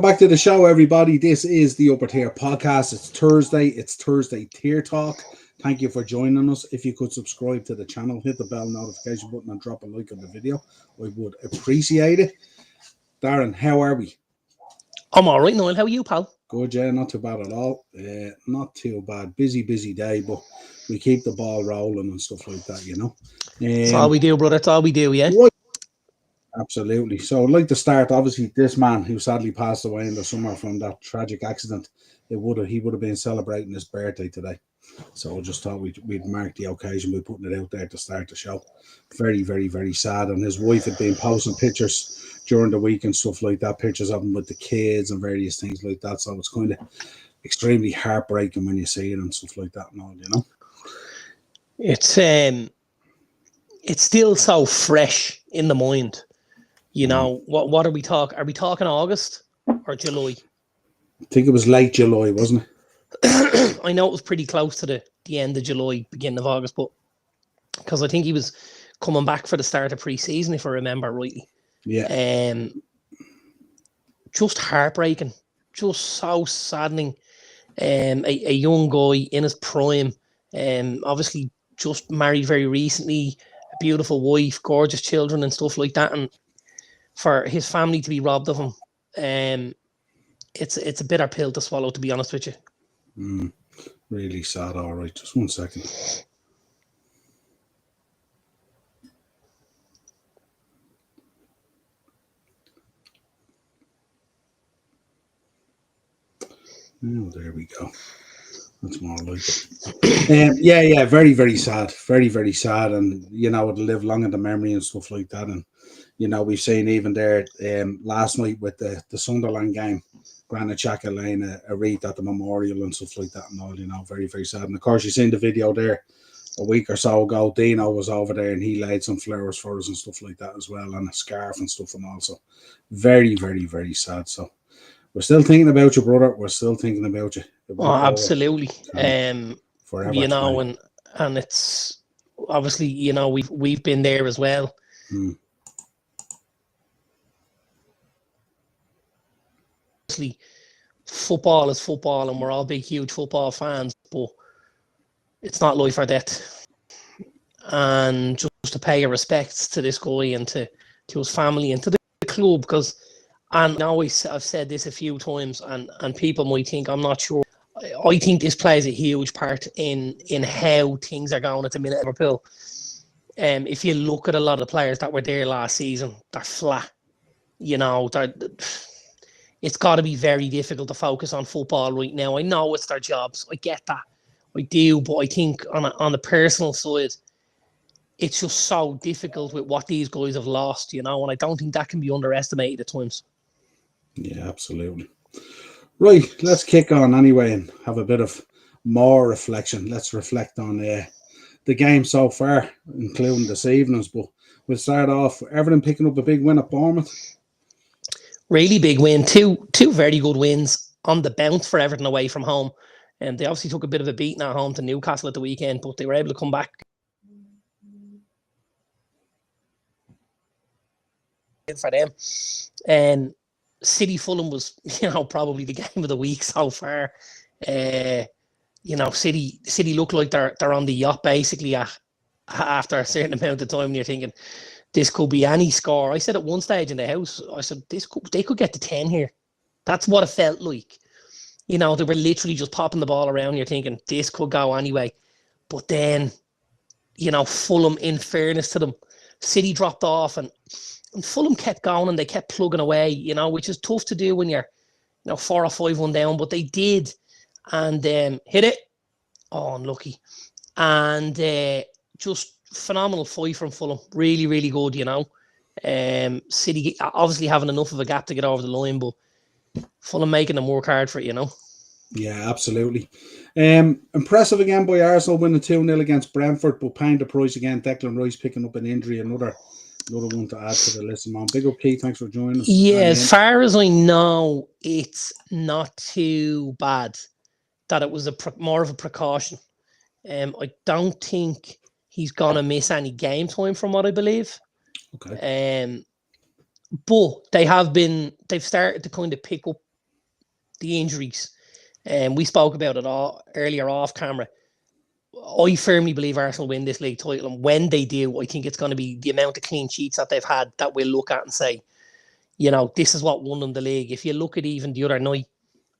back to the show, everybody. This is the Upper Tier Podcast. It's Thursday. It's Thursday Tier Talk. Thank you for joining us. If you could subscribe to the channel, hit the bell notification button and drop a like on the video, I would appreciate it. Darren, how are we? I'm all right, Niall. How are you, pal? Good, yeah. Not too bad at all. Not too bad. Busy day, but we keep the ball rolling and stuff like that, you know. That's all we do, brother. That's all we do, yeah? Right. Absolutely. So I'd like to start, obviously, this man who sadly passed away in the summer from that tragic accident, he would have been celebrating his birthday today. So I just thought we'd mark the occasion by putting it out there to start the show. Very, very, very sad. And his wife had been posting pictures during the week and stuff like that, pictures of him with the kids and various things like that. So it's kind of extremely heartbreaking when you see it and stuff like that and all, you know. It's still so fresh in the mind. You know, what are we talking? Are we talking August or July? I think it was late July, wasn't it? I know it was pretty close to the end of July, beginning of August, but because I think he was coming back for the start of pre-season, if I remember rightly. Yeah. Just heartbreaking, just so saddening. A young guy in his prime, obviously just married very recently, a beautiful wife, gorgeous children and stuff like that, and for his family to be robbed of him, it's a bitter pill to swallow, to be honest with you. Really sad. All right, just 1 second. Oh, there we go. That's more like it. Yeah, very, very sad. Very, very sad. And, you know, it'll live long in the memory and stuff like that. And, you know, we've seen even there last night with the Sunderland game, Granite Xhaka laying a wreath at the memorial and stuff like that and all, you know, very, very sad. And, of course, you've seen the video there a week or so ago. Dino was over there and he laid some flowers for us and stuff like that as well, and a scarf and stuff, and also very, very, very sad. So we're still thinking about you, brother. We're still thinking about you. Absolutely. Forever, you know, and it's obviously, you know, we've been there as well. Obviously, football is football, and we're all big, huge football fans, but it's not life or death. And just to pay your respects to this guy and to his family and to the club, because, and I've said this a few times, and people might think I'm not sure. I think this plays a huge part in how things are going at the minute at Liverpool. If you look at a lot of the players that were there last season, they're flat. You know, it's got to be very difficult to focus on football right now. I know it's their jobs. I get that. I do. But I think on the personal side, it's just so difficult with what these guys have lost, you know, and I don't think that can be underestimated at times. Yeah, absolutely. Right, let's kick on anyway and have a bit of more reflection. Let's reflect on the game so far, including this evening's. But we'll start off, Everton picking up a big win at Bournemouth. Really big win. Two very good wins on the bounce for Everton away from home. And they obviously took a bit of a beating at home to Newcastle at the weekend, but they were able to come back for them. And City Fulham was, you know, probably the game of the week so far. You know, City look like they're on the yacht basically after a certain amount of time. And you're thinking this could be any score. I said at one stage in the house, I said they could get to 10 here. That's what it felt like. You know, they were literally just popping the ball around. You're thinking this could go anyway. But then, you know, Fulham, in fairness to them, City dropped off and Fulham kept going and they kept plugging away, you know, which is tough to do when you're, you know, 4 or 5-1 down, but they did and hit it. Oh, unlucky. And just phenomenal fight from Fulham. Really, really good, you know. City obviously having enough of a gap to get over the line, but Fulham making them work hard for it, you know. Yeah, absolutely. Impressive again by Arsenal winning 2-0 against Brentford, but paying the price again. Declan Rice picking up an injury, another one to add to the list, man. Big up, Keith. Thanks for joining us. Yeah, as far as I know, it's not too bad. That it was more of a precaution. I don't think he's gonna miss any game time from what I believe. Okay. But they've started to kind of pick up the injuries. And we spoke about it all earlier off camera. I firmly believe Arsenal win this league title, and when they do, I think it's going to be the amount of clean sheets that they've had that we'll look at and say, this is what won them the league. If you look at even the other night,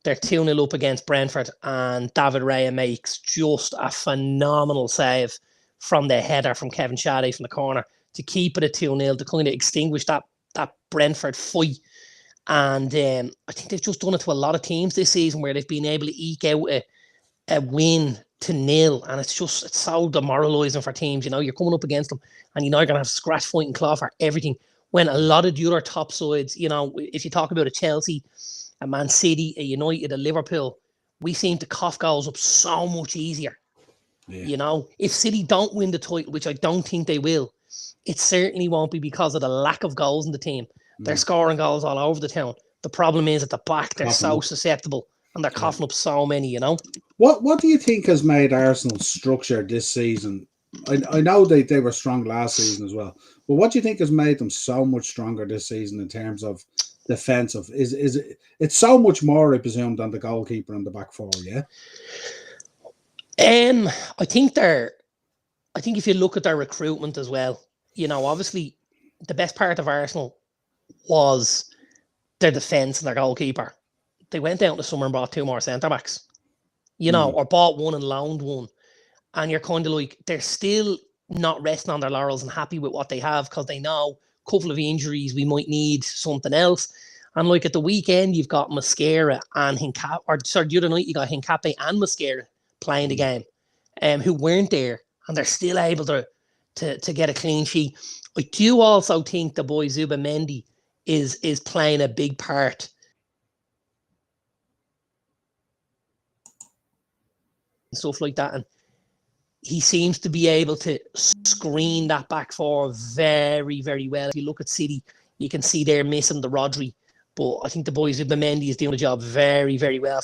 they're 2-0 up against Brentford, and David Raya makes just a phenomenal save from the header from Kevin Shaddy from the corner to keep it at 2-0, to kind of extinguish that Brentford fight. And I think they've just done it to a lot of teams this season where they've been able to eke out a win to 0, and it's so demoralising for teams. You're coming up against them and you're going to have scratch fighting claw for everything, when a lot of the other top sides, if you talk about a Chelsea, a Man City, a United, a Liverpool, we seem to cough goals up so much easier. If City don't win the title, which I don't think they will, it certainly won't be because of the lack of goals in the team. They're scoring goals all over the town. The problem is at the back, they're so susceptible and they're coughing up so many, What do you think has made Arsenal's structure this season? I know they were strong last season as well, but what do you think has made them so much stronger this season in terms of defensive? Is it's so much more, I presume, than the goalkeeper and the back four, yeah? I think if you look at their recruitment as well, obviously the best part of Arsenal was their defence and their goalkeeper. They went down to summer and bought 2 more centre-backs, or bought one and loaned one. And you're kind of like, they're still not resting on their laurels and happy with what they have, because they know a couple of injuries, we might need something else. And like at the weekend, you've got Mascara and the other night you got Hincapié and Mascara playing the game, who weren't there, and they're still able to get a clean sheet. I do also think the boy Zubimendi is playing a big part and stuff like that, and he seems to be able to screen that back four very, very well. If you look at City, you can see they're missing the Rodri, but I think the boy Zubimendi is doing the job very, very well.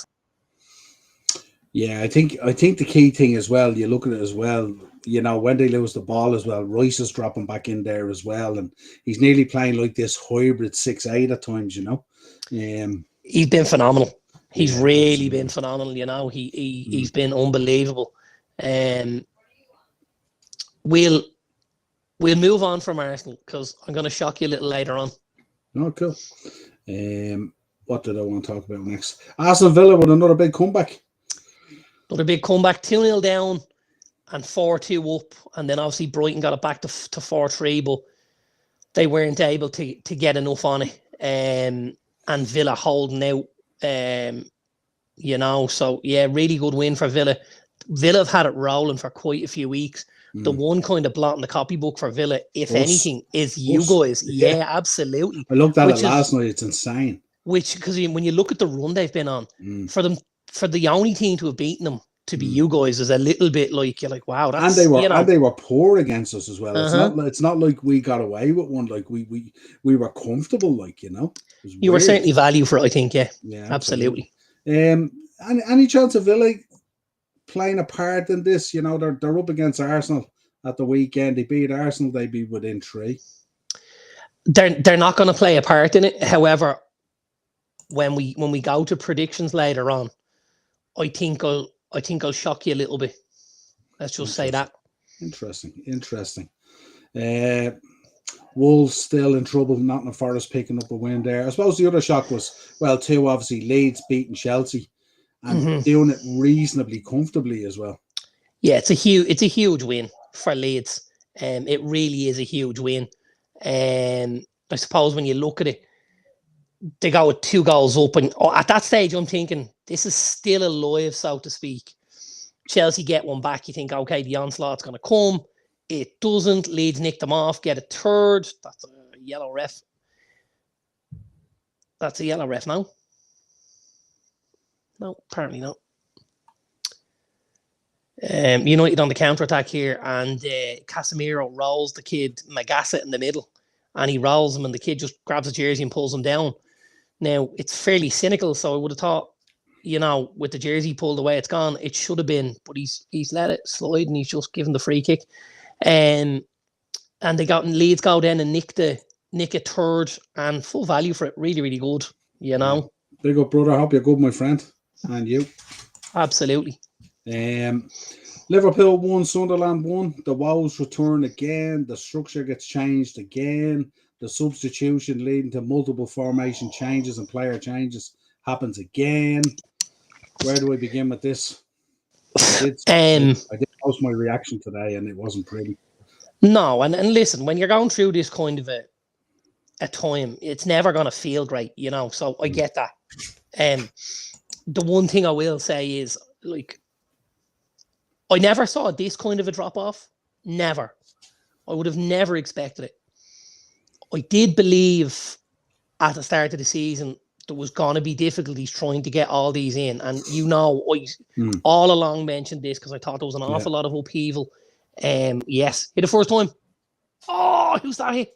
Yeah, I think the key thing as well, you look at it as well, when they lose the ball as well, Rice is dropping back in there as well, and he's nearly playing like this hybrid 6-8 at times, He's been phenomenal. He's really been phenomenal, he's been unbelievable. We'll move on from Arsenal, because I'm going to shock you a little later on. Oh, cool. What did I want to talk about next? Aston Villa with another big comeback. Another big comeback, 2-0 down and 4-2 up. And then obviously Brighton got it back to 4-3, but they weren't able to get enough on it. And Villa holding out, So, yeah, really good win for Villa. Villa have had it rolling for quite a few weeks. The one kind of blot in the copybook for Villa, if anything, is you guys. Yeah, absolutely. I looked at it last night. It's insane. Because when you look at the run they've been on, for the only team to have beaten them to be you guys is a little bit like, you're like, wow, that's, and they were poor against us as well. It's not like we got away with one. Like we were comfortable. Like you were certainly value for it. I think. Yeah, absolutely. Any chance of Villa playing a part in this? They're up against Arsenal at the weekend. They beat Arsenal. They'd be within 3. They're not going to play a part in it. However, when we go to predictions later on, I think I'll shock you a little bit. Let's just say that. Interesting. Wolves still in trouble. Nottingham Forest picking up a win there. I suppose the other shock was, two, obviously Leeds beating Chelsea and doing it reasonably comfortably as well. Yeah, it's a huge win for Leeds. It really is a huge win. I suppose when you look at it, they go with 2 goals up, and at that stage I'm thinking this is still alive, so to speak. Chelsea get one back, you think, okay, the onslaught's going to come. It doesn't. Leeds nick them off, get a third. That's a yellow ref. That's a yellow ref now. No, apparently not. United on the counter-attack here, and Casemiro rolls the kid Magassa in the middle, and he rolls him, and the kid just grabs a jersey and pulls him down. Now, it's fairly cynical, so I would have thought, with the jersey pulled away, it's gone. It should have been, but he's let it slide, and he's just given the free kick. And Leeds go then and nick a third, and full value for it. Really, really good, Big up, brother. Hope you're good, my friend. And you. Absolutely. Liverpool 1, Sunderland 1. The woes return again. The structure gets changed again. The substitution leading to multiple formation changes and player changes happens again. Where do we begin with this? I did post my reaction today, and it wasn't pretty. No, and listen, when you're going through this kind of a time, it's never going to feel great, you know. So I get that. The one thing I will say is, like, I never saw this kind of a drop off. Never. I would have never expected it. I did believe at the start of the season there was going to be difficulties trying to get all these in. And, you know, I all along mentioned this because I thought there was an awful lot of upheaval. Yes, hit the first time. Oh, who's that hit?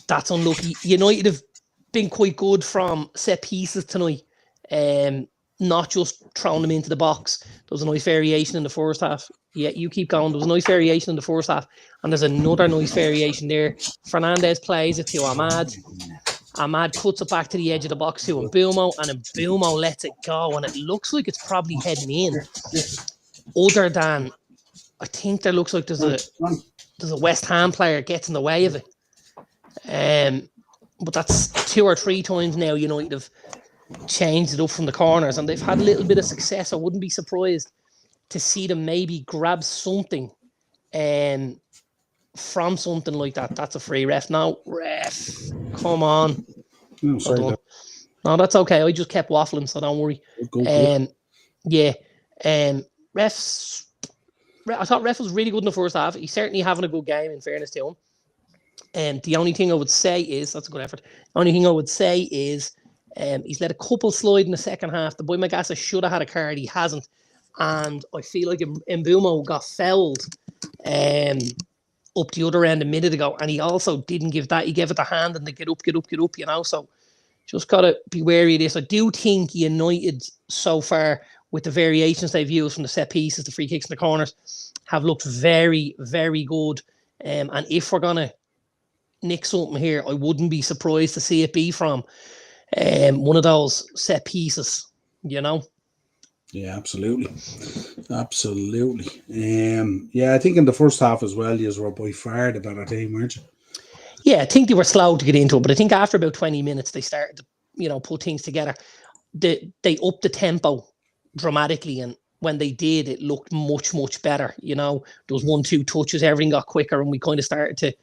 That's unlucky. United have been quite good from set pieces tonight. Not just throwing them into the box. There was a nice variation in the first half. Yeah, you keep going. There was a nice variation in the first half. And there's another nice variation there. Fernandez plays it to Ahmad. Ahmad cuts it back to the edge of the box to Mbeumo. And Mbeumo lets it go. And it looks like it's probably heading in. Other than, I think there looks like there's a West Ham player gets in the way of it. But that's 2 or 3 times now United have changed it up from the corners, and they've had a little bit of success. I wouldn't be surprised to see them maybe grab something from something like that. That's a free ref. Now, ref, come on. Sorry, no, that's okay. I just kept waffling, so don't worry. Refs. I thought ref was really good in the first half. He's certainly having a good game, in fairness to him. And the only thing I would say is, that's a good effort. The only thing I would say is, he's let a couple slide in the second half. The boy Magassa should have had a card. He hasn't. And I feel like Mbeumo got fouled up the other end a minute ago. And he also didn't give that. He gave it the hand and the get up, you know. So just got to be wary of this. I do think United so far, with the variations they've used from the set pieces, the free kicks and the corners, have looked very, very good. And if we're going to nick something here, I wouldn't be surprised to see it be from one of those set pieces, you know. Yeah, absolutely. I think in the first half as well, you were by far the better team, weren't you? Yeah, I think they were slow to get into it, but I think after about 20 minutes they started to, you know, put things together. They upped the tempo dramatically, and when they did, it looked much, much better. You know, there was 1-2 touches, everything got quicker, and we kind of started to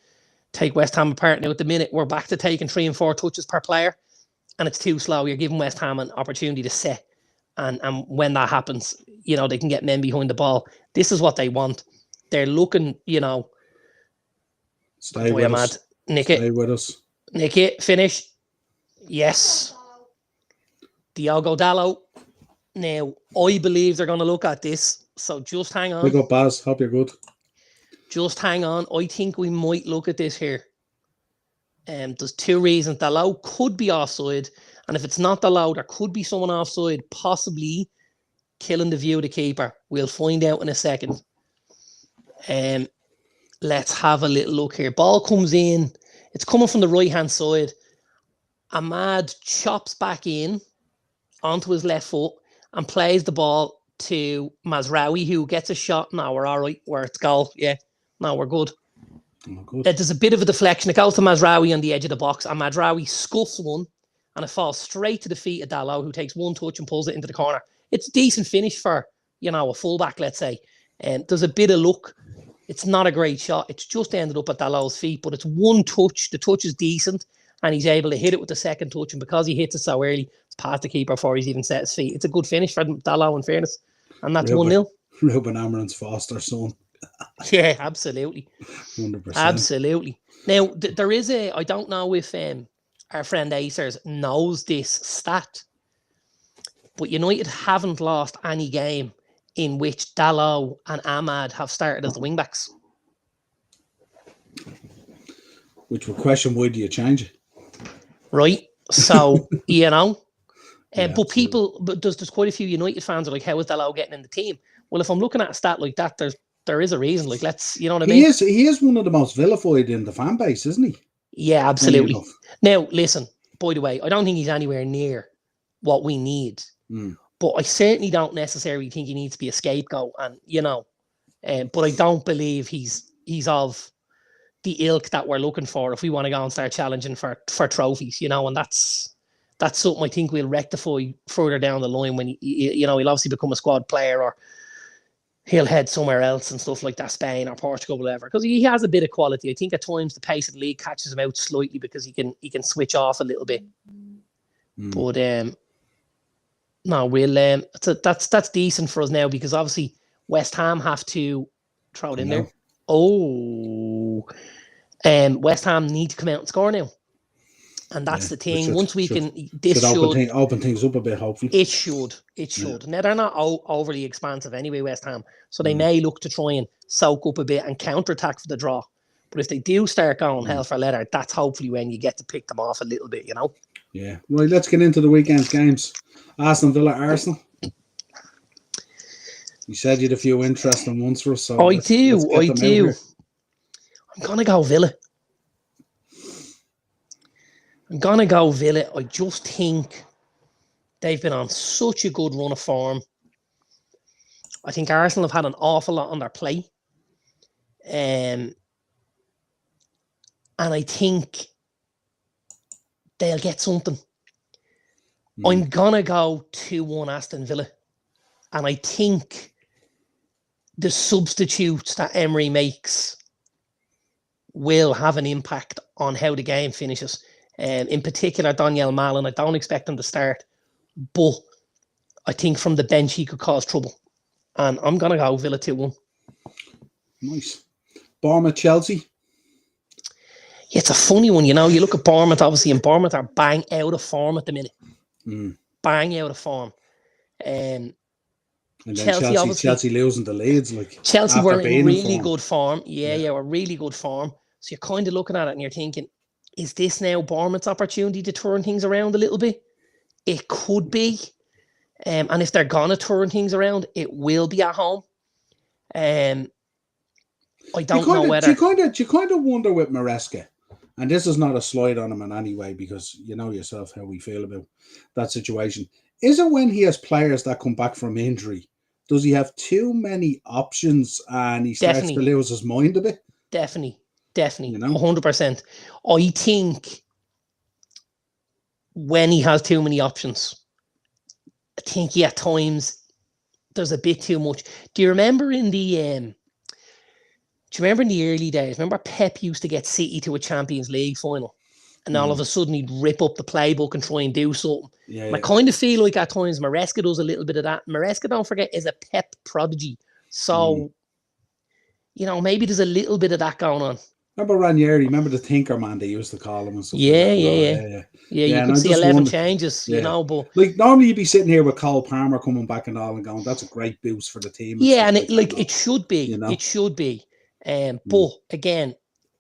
take West Ham apart. Now at the minute, we're back to taking 3 and 4 touches per player, and it's too slow. You're giving West Ham an opportunity to set, and when that happens, you know, they can get men behind the ball. This is what they want. They're looking, you know. Stay with us. Stay with us. Nick it. Finish. Yes. Diogo Dalot. Now, I believe they're going to look at this, so just hang on. Pick up, Baz. Hope you're good. Just hang on. I think we might look at this here. There's 2 reasons. Dalot could be offside, and if it's not Dalot, there could be someone offside, possibly killing the view of the keeper. We'll find out in a second. Let's have a little look here. Ball comes in. It's coming from the right-hand side. Ahmad chops back in onto his left foot and plays the ball to Mazraoui, who gets a shot. Now we're all right. Where it's goal. Yeah. Now we're good. There's a bit of a deflection. It goes to Mazraoui on the edge of the box, and Mazraoui scuffs one, and it falls straight to the feet of Dalot, who takes 1 touch and pulls it into the corner. It's a decent finish for, you know, a fullback, let's say. There's a bit of luck. It's not a great shot. It's just ended up at Dalot's feet, but it's 1 touch. The touch is decent, and he's able to hit it with the second touch. And because he hits it so early, it's past the keeper before he's even set his feet. It's a good finish for Dalot, in fairness. And that's 1-0. Ruben Amorim's foster son. Yeah, absolutely. 100%. Absolutely. Now, there is I don't know if our friend Acers knows this stat, but United haven't lost any game in which Dalot and Ahmad have started as the wingbacks. Which would question, why do you change it? Right. So, you know, Yeah, but there's quite a few United fans are like, how is Dalot getting in the team? Well, if I'm looking at a stat like that, there is a reason. Like, let's, you know what I mean? He is one of the most vilified in the fan base, isn't he? Yeah, Plenty absolutely. enough. Now, listen, by the way, I don't think he's anywhere near what we need, but I certainly don't necessarily think he needs to be a scapegoat. And but I don't believe he's of the ilk that we're looking for if we want to go and start challenging for trophies. And that's something I think we'll rectify further down the line when he'll obviously become a squad player, or he'll head somewhere else and stuff like that, Spain or Portugal, whatever. Because he has a bit of quality. I think at times the pace of the league catches him out slightly because he can switch off a little bit. But no, we'll that's decent for us now, because obviously West Ham have to throw it in there. West Ham need to come out and score now. And that's the thing. Once we can, this should open things up a bit, hopefully. It should. Yeah. Now, they're not overly expansive anyway, West Ham. So they may look to try and soak up a bit and counter-attack for the draw. But if they do start going hell for leather, that's hopefully when you get to pick them off a little bit, Yeah. Right, let's get into the weekend's games. Aston Villa, Arsenal. You said you had a few interesting ones for us. So I do. I'm going to go Villa. I just think they've been on such a good run of form. I think Arsenal have had an awful lot on their plate. And I think they'll get something. I'm going to go 2-1 Aston Villa. And I think the substitutes that Emery makes will have an impact on how the game finishes. In particular, Daniel Malin, I don't expect him to start, but I think from the bench he could cause trouble. And I'm going to go Villa 2-1. Nice. Bournemouth, Chelsea. Yeah, it's a funny one, You look at Bournemouth, obviously, and Bournemouth are bang out of form at the minute. Bang out of form. And then Chelsea losing the Leeds. Chelsea were in really good form. Yeah, were really good form. So you're kind of looking at it and you're thinking, is this now Bournemouth's opportunity to turn things around a little bit? It could be. And if they're going to turn things around, it will be at home. I don't know whether... You kind of wonder with Maresca, and this is not a slide on him in any way, because you know yourself how we feel about that situation. Is it when he has players that come back from injury, does he have too many options and he starts to lose his mind a bit? Definitely. 100%. I think when he has too many options, I think at times there's a bit too much. Do you remember in the early days? Remember Pep used to get City to a Champions League final, and all of a sudden he'd rip up the playbook and try and do something. I kind of feel like at times Maresca does a little bit of that. Maresca, don't forget, is a Pep prodigy, so maybe there's a little bit of that going on. Remember Ranieri? Remember the Tinker Man they used to call him and stuff? Yeah. You could see 11 changes, but normally you'd be sitting here with Cole Palmer coming back and all and going, "That's a great boost for the team." And it should be, it should be. But again,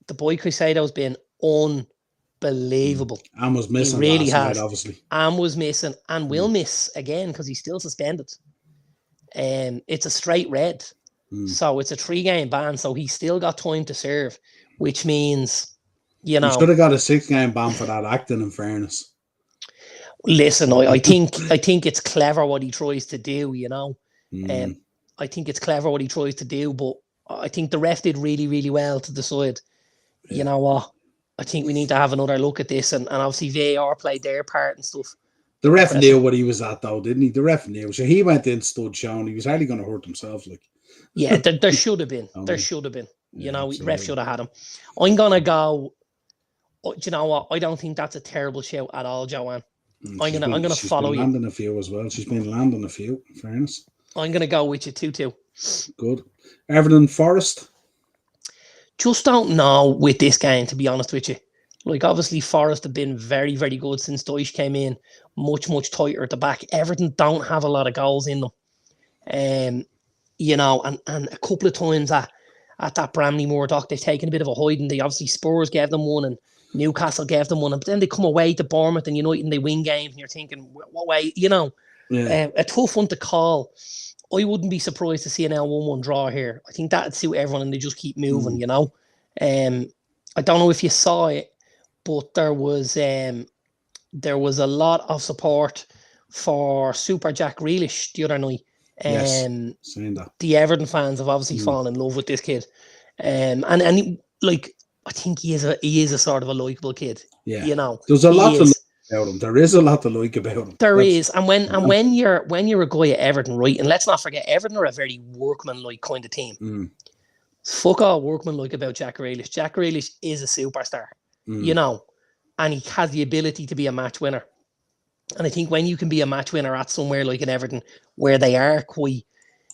the boy Caicedo's been unbelievable. And was missing. He really last has. night, obviously. And was missing, and will miss again because he's still suspended. It's a straight red. So it's a 3-game ban, so he's still got time to serve, which means, He should have got a 6-game ban for that acting, in fairness. Listen, I think it's clever what he tries to do, I think it's clever what he tries to do, but I think the ref did really, really well to decide, you know what, I think we need to have another look at this, and obviously VAR played their part and stuff. The ref knew what he was at, though, didn't he? The ref knew. So he went in, stood showing. He was hardly going to hurt himself, Yeah, there should have been. There should have been. The ref should have had him. I'm going to go... Do you know what? I don't think that's a terrible shout at all, Joanne. I'm gonna follow you. She's been landing a few as well. She's been landing a few, in fairness. I'm going to go with you 2-2. Good. Everton, Forest? Just don't know with this game, to be honest with you. Obviously, Forest have been very, very good since Dyche came in. Much, much tighter at the back. Everton don't have a lot of goals in them. And a couple of times at that Bramley Moordock, they've taken a bit of a hiding. They obviously, Spurs gave them one and Newcastle gave them one. But then they come away to Bournemouth and United and they win games and you're thinking, what way, a tough one to call. I wouldn't be surprised to see an L1-1 draw here. I think that'd suit everyone and they just keep moving, I don't know if you saw it, but there was a lot of support for Super Jack Grealish the other night. Yes, saying that. The Everton fans have obviously fallen in love with this kid, and like I think he is a sort of a likable kid. Yeah, you know, there's a lot to like about him. There is a lot to like about him. There is, and when you're a guy at Everton, right? And let's not forget, Everton are a very workmanlike kind of team. Fuck all workmanlike about Jack Grealish. Jack Grealish is a superstar, you know, and he has the ability to be a match winner. And I think when you can be a match winner at somewhere like in Everton, where they are quite,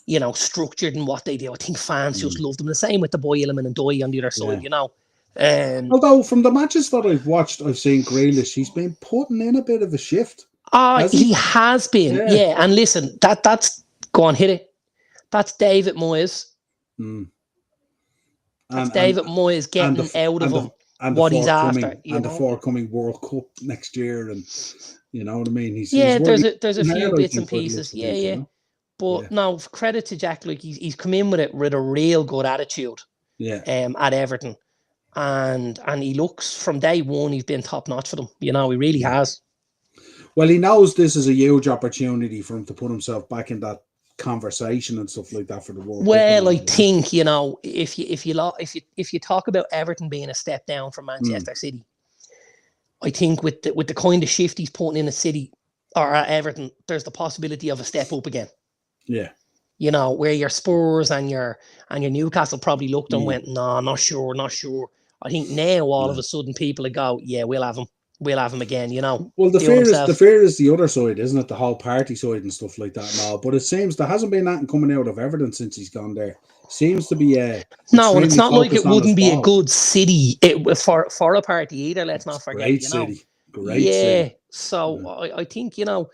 you know, structured in what they do, I think fans just love them. The same with the boy Element and Doy on the other side, you know. Although from the matches that I've watched, I've seen Grealish, he's been putting in a bit of a shift. He has been, yeah. And listen, that's go on, hit it. That's David Moyes. That's David Moyes getting out of him what he's after. The forthcoming World Cup next year, and you know what I mean. He's there's a few bits and pieces, yeah. You know? But no, credit to Jack, like he's come in with a real good attitude. At Everton. And he looks from day one, he's been top notch for them. You know, he really has. Well, he knows this is a huge opportunity for him to put himself back in that conversation and stuff like that for the World Cup. I think, you know, if you talk about Everton being a step down from Manchester City, I think with the kind of shift he's putting in a City or at Everton, there's the possibility of a step up again. Yeah. You know, where your Spurs and your Newcastle probably looked and went, no, not sure. I think now all of a sudden people go, yeah, we'll have him again, you know. Well, the fear is the other side, isn't it? The whole party side and stuff like that and all. But it seems there hasn't been nothing coming out of Everton since he's gone there. Seems to be no, and it's not like it wouldn't be a good city for a party either. Let's not forget. Great city. City. So I think, you know,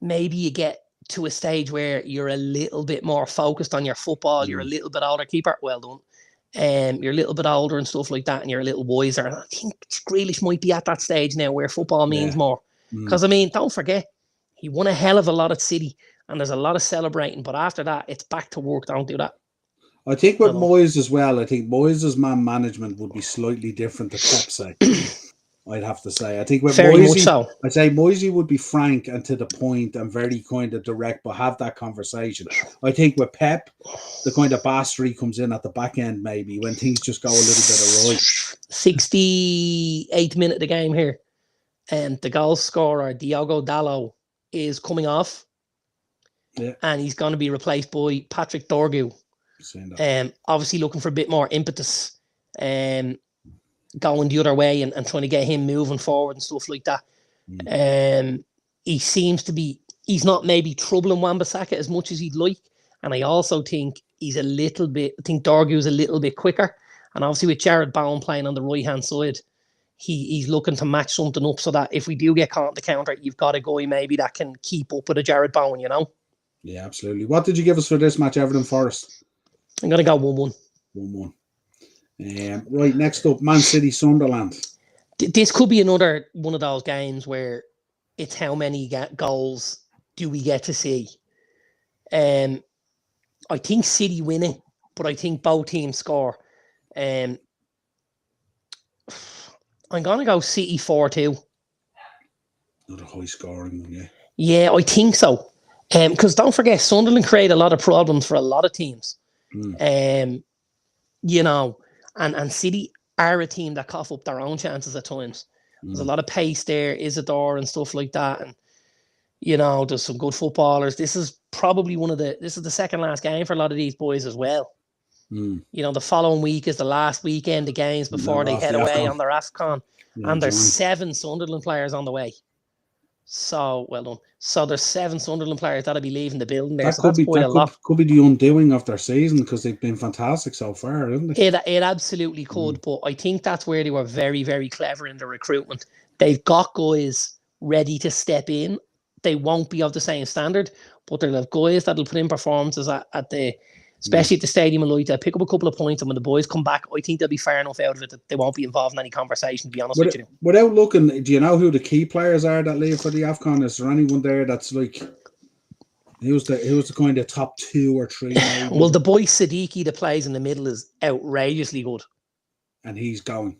maybe you get to a stage where you're a little bit more focused on your football. You're a little bit older, keeper. Well done. You're a little bit older and stuff like that, and you're a little wiser. And I think Grealish might be at that stage now where football means more. Because, I mean, don't forget, he won a hell of a lot at City, and there's a lot of celebrating. But after that, it's back to work. Don't do that. I think with Moyes as well, I think Moyes' man management would be slightly different to Pep say. I'd have to say. I think with Moisey, I'd say Moisey would be frank and to the point and very kind of direct, but have that conversation. I think with Pep, the kind of bastard comes in at the back end maybe when things just go a little bit awry. 68th minute of the game here, and the goal scorer Diogo Dalot is coming off, and he's going to be replaced by Patrick Dorgu. Obviously looking for a bit more impetus. Going the other way and trying to get him moving forward and stuff like that. He seems to be, he's not maybe troubling Wan-Bissaka as much as he'd like. And I also think I think Dorgu's a little bit quicker. And obviously with Jared Bowen playing on the right-hand side, he's looking to match something up so that if we do get caught on the counter, you've got a guy maybe that can keep up with a Jared Bowen, you know? Yeah, absolutely. What did you give us for this match, Everton Forest? I'm going to go 1-1. 1-1. Right, next up, Man City Sunderland. This could be another one of those games where it's how many goals do we get to see. I think City win it, but I think both teams score. I'm going to go City 4-2. Another high scoring one, yeah. Yeah, I think so. Because don't forget, Sunderland create a lot of problems for a lot of teams. You know, and City are a team that cough up their own chances at times. There's a lot of pace there, Isidore and stuff like that. And, you know, there's some good footballers. This is probably this is the second last game for a lot of these boys as well. You know, the following week is the last weekend of games before they head away on their AFCON. And there's 7 Sunderland players on the way. So, well done. So there's 7 Sunderland players that'll be leaving the building there. That could be the undoing of their season because they've been fantastic so far, isn't it? It absolutely could, but I think that's where they were very, very clever in the recruitment. They've got guys ready to step in. They won't be of the same standard, but they'll have guys that'll put in performances especially at the Stadium of Light. They'll pick up a couple of points, and when the boys come back, I think they'll be far enough out of it that they won't be involved in any conversation, to be honest with you. Without looking, do you know who the key players are that leave for the AFCON? Is there anyone there that's like, who's the kind of top 2 or 3? Well, the boy Siddiqui that plays in the middle is outrageously good. And he's going.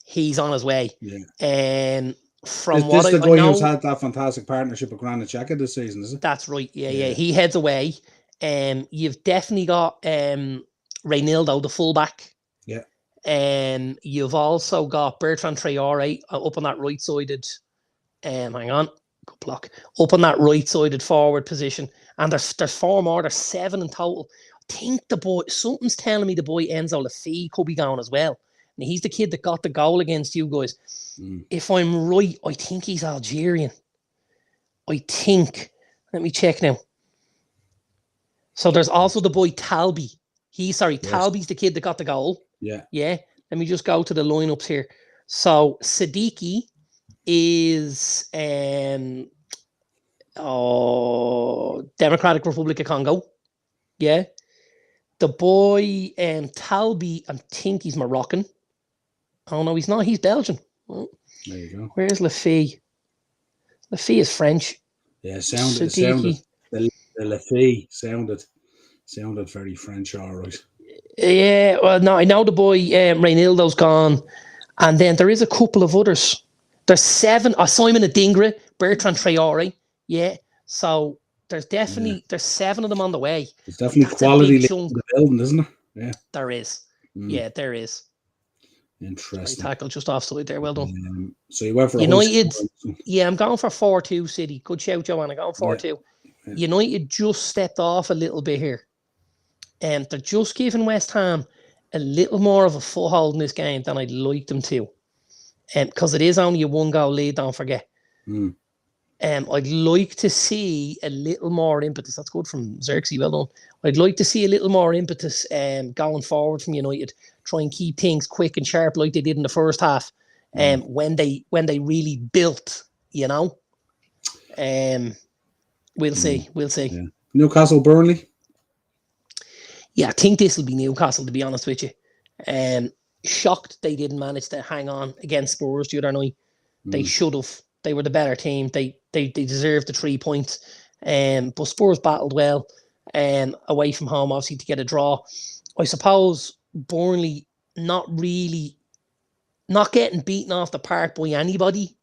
He's on his way. Yeah. From This what the I guy know, who's had that fantastic partnership with Granit Xhaka this season, is it? that's right. Yeah. He heads away. You've definitely got Reynildo, the fullback. Yeah. You've also got Bertrand Traore up on that right-sided. Hang on, good block. Up on that right-sided forward position, and there's 4 more. There's 7 in total. I think the boy. Something's telling me the boy Enzo Lafay could be going as well. And he's the kid that got the goal against you guys. If I'm right, I think he's Algerian. I think. Let me check now. So there's also the boy Talbi. Talbi's the kid that got the goal. Yeah. Let me just go to the lineups here. So Siddiqui is Democratic Republic of Congo. Yeah. The boy Talbi, I think he's Moroccan. Oh no, he's not. He's Belgian. There you go. Where's Lafay? Lafay is French. Yeah, sounded the Lafay sounded very French, all right. Yeah, well, no, I know the boy Reynildo's gone, and then there is a couple of others. There's 7. Simon Adingra, Bertrand Traore. Yeah, so there's 7 of them on the way. It's definitely quality in the building, isn't it? Yeah, there is. Yeah, there is. Interesting. Tackle just offside there. Well done. So you went for United. Yeah, I'm going for 4-2 City. Good shout, Joanne. I'm going 4-2. Yeah. United just stepped off a little bit here. They're just giving West Ham a little more of a foothold in this game than I'd like them to. Because it is only a 1-goal lead, don't forget. I'd like to see a little more impetus. That's good from Xerxes, well done. I'd like to see a little more impetus going forward from United. Try and keep things quick and sharp like they did in the first half. When they really built, We'll see. Yeah. Newcastle, Burnley. Yeah, I think this will be Newcastle, to be honest with you. Shocked they didn't manage to hang on against Spurs the other night. They should have. They were the better team. They deserved the 3 points. But Spurs battled well away from home, obviously, to get a draw. I suppose Burnley not getting beaten off the park by anybody,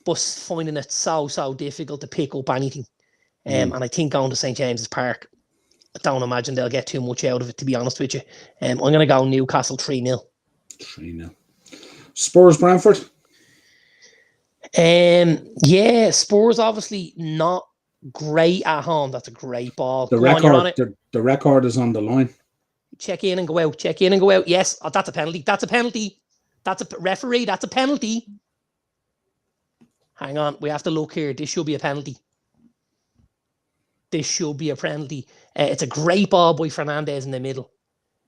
but finding it so difficult to pick up anything. And I think going to St. James's Park, I don't imagine they'll get too much out of it, to be honest with you. I'm going to go Newcastle 3-0. 3-0. Spurs, Brentford. Yeah, Spurs obviously not great at home. That's a great ball. The record is on the line. Check in and go out. Yes, that's a penalty. That's a referee. That's a penalty. Hang on, we have to look here. This should be a penalty. It's a great ball by Fernandez in the middle.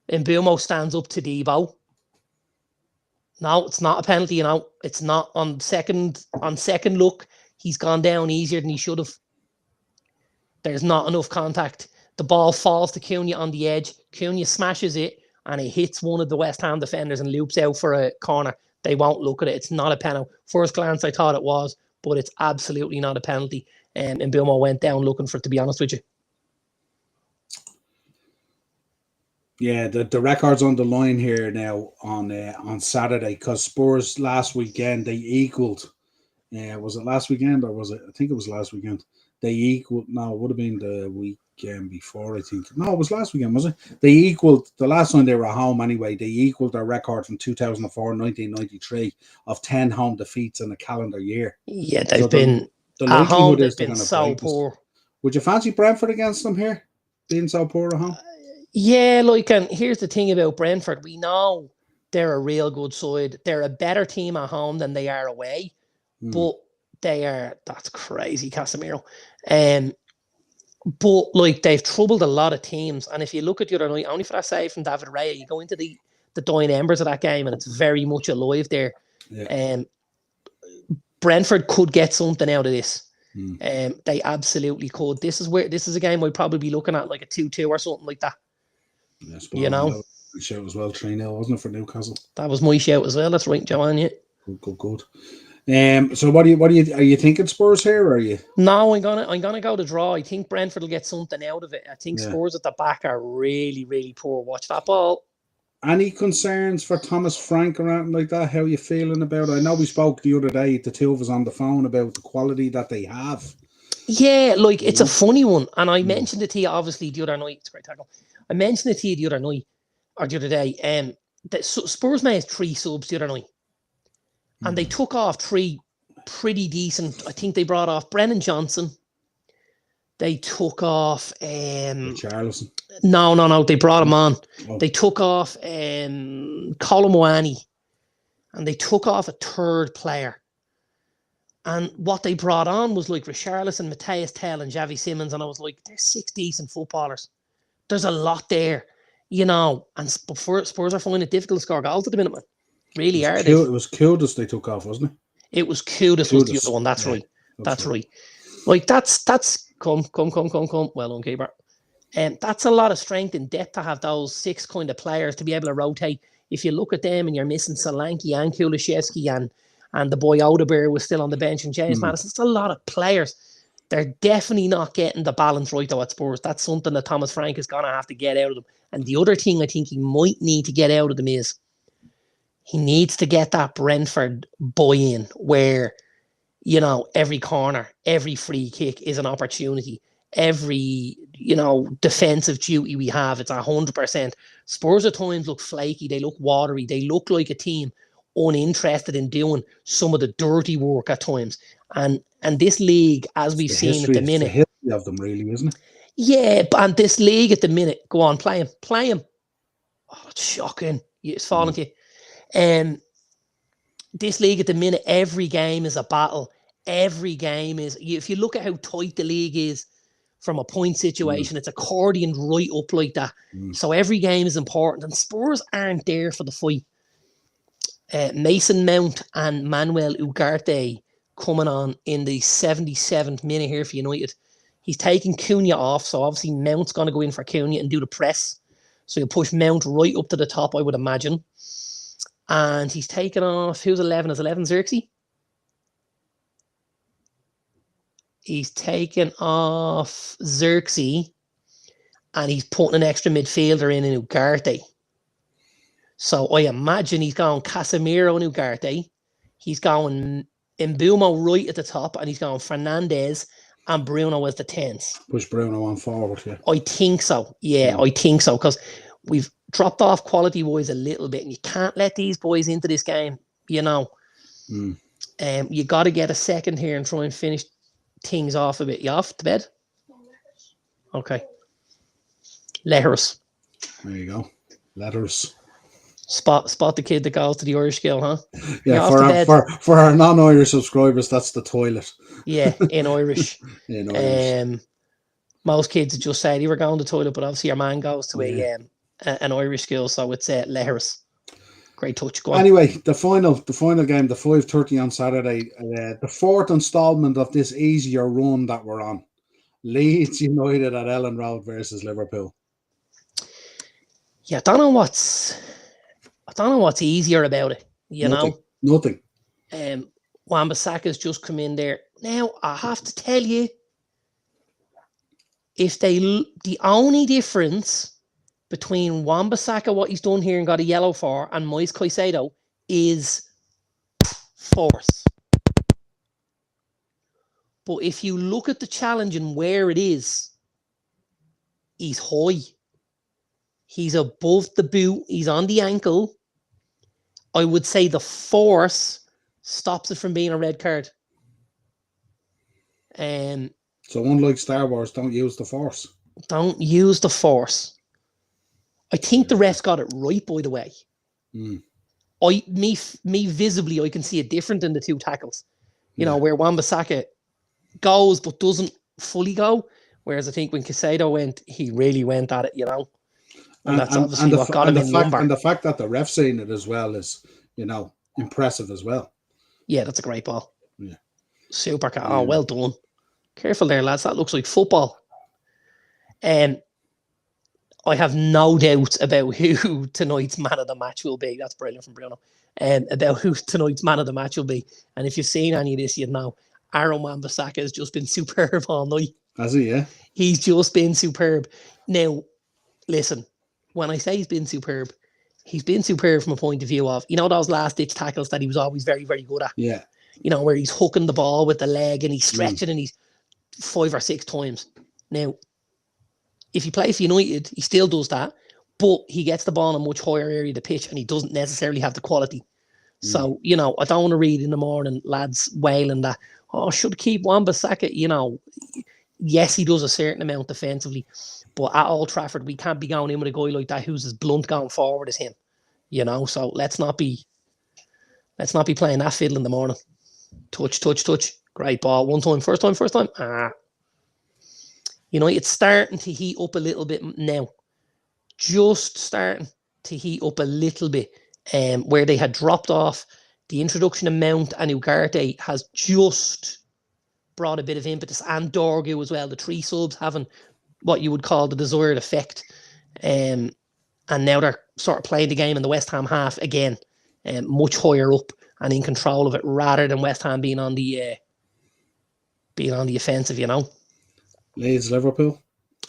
And Mbumo stands up to Debo. No, it's not a penalty, It's not on second look. He's gone down easier than he should have. There's not enough contact. The ball falls to Cunha on the edge. Cunha smashes it and it hits one of the West Ham defenders and loops out for a corner. They won't look at it. It's not a penalty. First glance, I thought it was, but it's absolutely not a penalty. And Mbumo went down looking for it, to be honest with you. Yeah, the record's on the line here now on Saturday, because Spurs last weekend they equaled. Was it last weekend or was it? I think it was last weekend. They equaled. No, it would have been the weekend before. I think. No, it was last weekend, was it? They equaled the last time they were at home. Anyway, they equaled their record from 2004, 1993 of 10 home defeats in a calendar year. Yeah, they've been at home. They've been so poor. Would you fancy Brentford against them here, being so poor at home? Yeah, and here's the thing about Brentford. We know they're a real good side. They're a better team at home than they are away. But that's crazy, Casemiro. But they've troubled a lot of teams. And if you look at the other night, only for that save from David Raya, you go into the dying embers of that game and it's very much alive there. Yeah. Brentford could get something out of this. They absolutely could. This is a game I'd probably be looking at like a 2-2 or something like that. Yes, my shout as well, 3-0, wasn't it, for Newcastle? That was my shout as well. That's right, Joanne. Yeah. Good. So what are you thinking, Spurs here, or are you? No, I'm gonna go to draw. I think Brentford will get something out of it. I think Spurs at the back are really, really poor. Watch that ball. Any concerns for Thomas Frank or anything like that? How you feeling about it? I know we spoke the other day, the two of us on the phone, about the quality that they have. Yeah, like You it's a know? funny one, and I Mm. mentioned it to you obviously the other night. It's a great tackle. I mentioned it to you the other night or the other day. That Spurs made 3 subs the other night, and they took off 3 pretty decent. I think they brought off Brennan Johnson. They took off Richarlison. No, they brought him on. Oh. They took off Colin Moani, and they took off a third player. And what they brought on was like Richarlison, Matthias Tell, and Javi Simmons. And I was like, there's 6 decent footballers. There's a lot there, you know. And Spurs are finding it difficult to score goals at the minute, man. Really are. It was Kudus they took off, wasn't it? It was Kudus was the other one. That's right. That's right. Like that's come. Well on, keeper. And that's a lot of strength and depth to have those 6 kind of players to be able to rotate. If you look at them and you're missing Solanke and Kulusevski and the boy Odebear was still on the bench and James Madison, it's a lot of players. They're definitely not getting the balance right though at Spurs. That's something that Thomas Frank is going to have to get out of them. And the other thing I think he might need to get out of them is he needs to get that Brentford buy-in where, you know, every corner, every free kick is an opportunity. Every, you know, defensive duty we have, it's 100%. Spurs at times look flaky. They look watery. They look like a team uninterested in doing some of the dirty work at times. And this league, as we've seen at the minute, it's the history of them, really, isn't it? Yeah, and this league at the minute, go on, play him. Oh, it's shocking. It's falling to you. This league at the minute, every game is a battle. Every game is. If you look at how tight the league is from a point situation, it's accordioned right up like that. So every game is important, and Spurs aren't there for the fight. Mason Mount and Manuel Ugarte coming on in the 77th minute here for United. He's taking Cunha off, so obviously Mount's going to go in for Cunha and do the press. So he'll push Mount right up to the top, I would imagine. And he's taken off, who's 11? Is 11 Xerxes? He's taken off Xerxes, and he's putting an extra midfielder in Ugarte. So I imagine he's going Casemiro and Ugarte. He's going Mbeumo right at the top, and he's going Fernandes and Bruno as the 10s. Push Bruno on forward, yeah. I think so. Yeah, I think so, because we've dropped off quality-wise a little bit, and you can't let these boys into this game, you know. You got to get a second here and try and finish things off a bit. You off to bed? Okay. Letters. There you go. Letters. Spot the kid that goes to the Irish Guild, huh? Yeah, for our non-Irish subscribers, that's the toilet. Yeah, in Irish. In Irish. Most kids just say they were going to the toilet, but obviously your man goes to an Irish school, so it's letters. Great touch. Go on. Anyway, the final game, the 5:30 on Saturday, the 4th installment of this easier run that we're on. Leeds United at Ellen Road versus Liverpool. Yeah, I don't know what's easier about it. Nothing. Wan-Bissaka's just come in there. Now I have to tell you, the only difference between Wan-Bissaka, what he's done here and got a yellow for, and Moise Caicedo is force. But if you look at the challenge and where it is, he's high. He's above the boot. He's on the ankle. I would say the force stops it from being a red card. So unlike Star Wars, don't use the force. Don't use the force. I think the refs got it right, by the way. Me visibly, I can see it different in the two tackles. You know, where Wan-Bissaka goes but doesn't fully go. Whereas I think when Caicedo went, he really went at it, you know. And that's obviously what got him in lumbar. And the fact that the ref's seen it as well is, you know, impressive as well. Yeah, that's a great ball. Yeah. Super cat. Oh, well done. Careful there, lads. That looks like football. I have no doubt about who tonight's man of the match will be. That's brilliant from Bruno. About who tonight's man of the match will be. And if you've seen any of this, you know, Aaron Wan-Bissaka has just been superb all night. Has he, yeah? He's just been superb. Now, listen, when I say he's been superb, he's been superior from a point of view of, those last ditch tackles that he was always very, very good at. Yeah. Where he's hooking the ball with the leg and he's stretching and he's 5 or 6 times. Now, if he plays for United, he still does that, but he gets the ball in a much higher area of the pitch and he doesn't necessarily have the quality. So, I don't want to read in the morning lads wailing that, should keep Wan-Bissaka. Yes, he does a certain amount defensively, but at Old Trafford, we can't be going in with a guy like that who's as blunt going forward as him. So let's not be playing that fiddle in the morning. Touch. Great ball. One time, first time. It's starting to heat up a little bit now. Just starting to heat up a little bit. Where they had dropped off. The introduction of Mount and Ugarte has just brought a bit of impetus, and Dorgu as well. The 3 subs having what you would call the desired effect. And now they're sort of playing the game in the West Ham half again, much higher up and in control of it, rather than West Ham being on the offensive. Leeds Liverpool.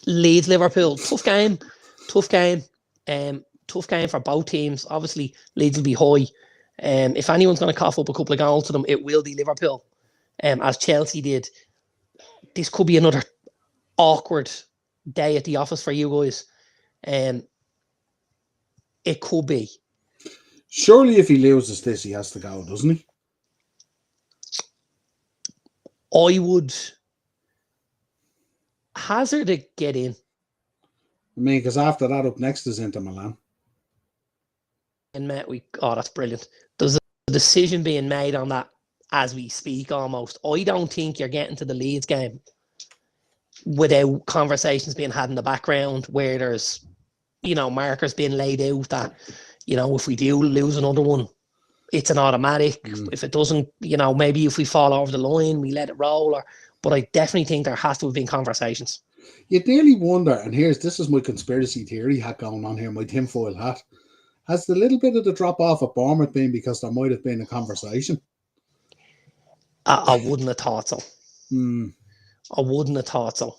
Tough game. Tough game for both teams. Obviously, Leeds will be high. If anyone's going to cough up a couple of goals to them, it will be Liverpool. As Chelsea did. This could be another awkward day at the office for you guys. It could be. Surely if he loses this, he has to go, doesn't he? I would hazard to get in. I mean, because after that, up next is Inter Milan. And that's brilliant. There's a decision being made on that as we speak almost. I don't think you're getting to the Leeds game without conversations being had in the background where there's, markers being laid out that, if we do lose another one, it's an automatic. If it doesn't, maybe if we fall over the line, we let it roll. But I definitely think there has to have been conversations. You daily wonder, and this is my conspiracy theory hat going on here, my tinfoil hat. Has the little bit of the drop off at Bournemouth been because there might have been a conversation? I wouldn't have thought so. I wouldn't have thought so.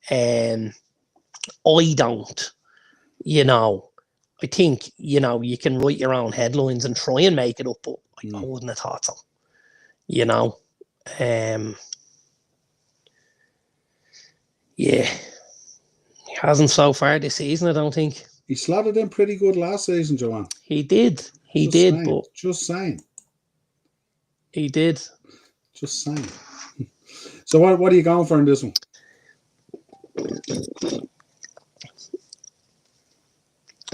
I don't. I think, you can write your own headlines and try and make it up, but I wouldn't have thought so. Yeah. He hasn't so far this season, I don't think. He slotted in pretty good last season, Joanne. He did. Just saying. He did. Just saying. So what are you going for in this one?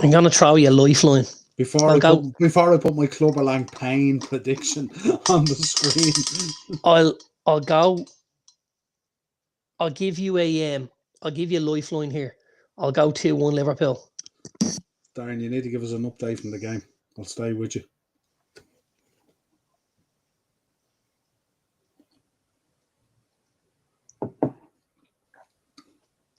I'm going to throw you a lifeline. Before I put my Clubberlang pain prediction on the screen. I'll go. I'll give you a lifeline here. I'll go 2-1 Liverpool. Darren, you need to give us an update from the game. I'll stay with you.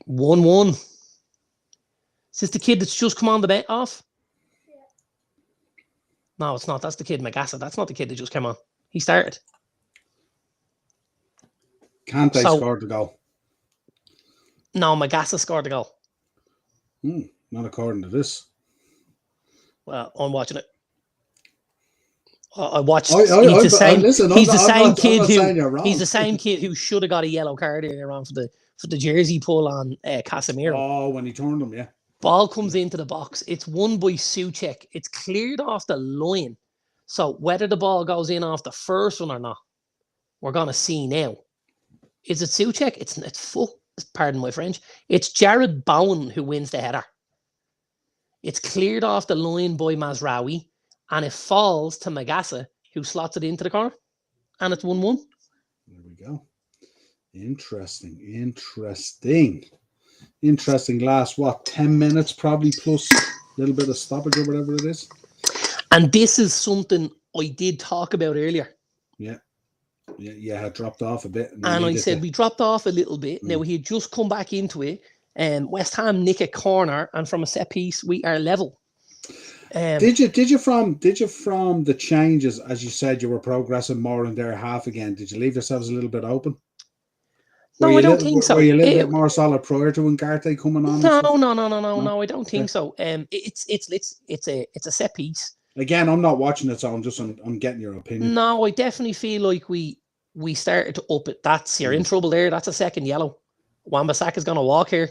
One. Is this the kid that's just come on the bet off? Yeah. No, it's not. That's the kid Magassa. That's not the kid that just came on. He started. Kante scored the goal. No, Magassa scored the goal. Not according to this. Well, I'm watching it. I watched. He's the same kid who should have got a yellow card earlier on for the jersey pull on Casemiro. Oh, when he turned him, yeah. Ball comes into the box. It's won by Souček. It's cleared off the line. So whether the ball goes in off the first one or not, we're gonna see now. Is it Souček? It's full. Pardon my French. It's Jared Bowen who wins the header. It's cleared off the line by Mazraoui, and it falls to Magassa, who slots it into the corner, and it's 1-1. There we go. Interesting. Last 10 minutes probably, plus a little bit of stoppage or whatever it is. And this is something I did talk about earlier. Yeah, had dropped off a bit. And I said we dropped off a little bit. Now he had just come back into it. West Ham nick a corner, and from a set piece we are level. Did you from the changes, as you said, you were progressing more in their half again? Did you leave yourselves a little bit open? No, I don't think Were so. you a little bit more solid prior to Ungarte coming on and No, stuff? no, I don't think so. It's a set piece. Again, I'm not watching it, so I'm getting your opinion. No, I definitely feel like we started to up it. That's you're in trouble there. That's a second yellow. Wan-Bissaka is gonna walk here.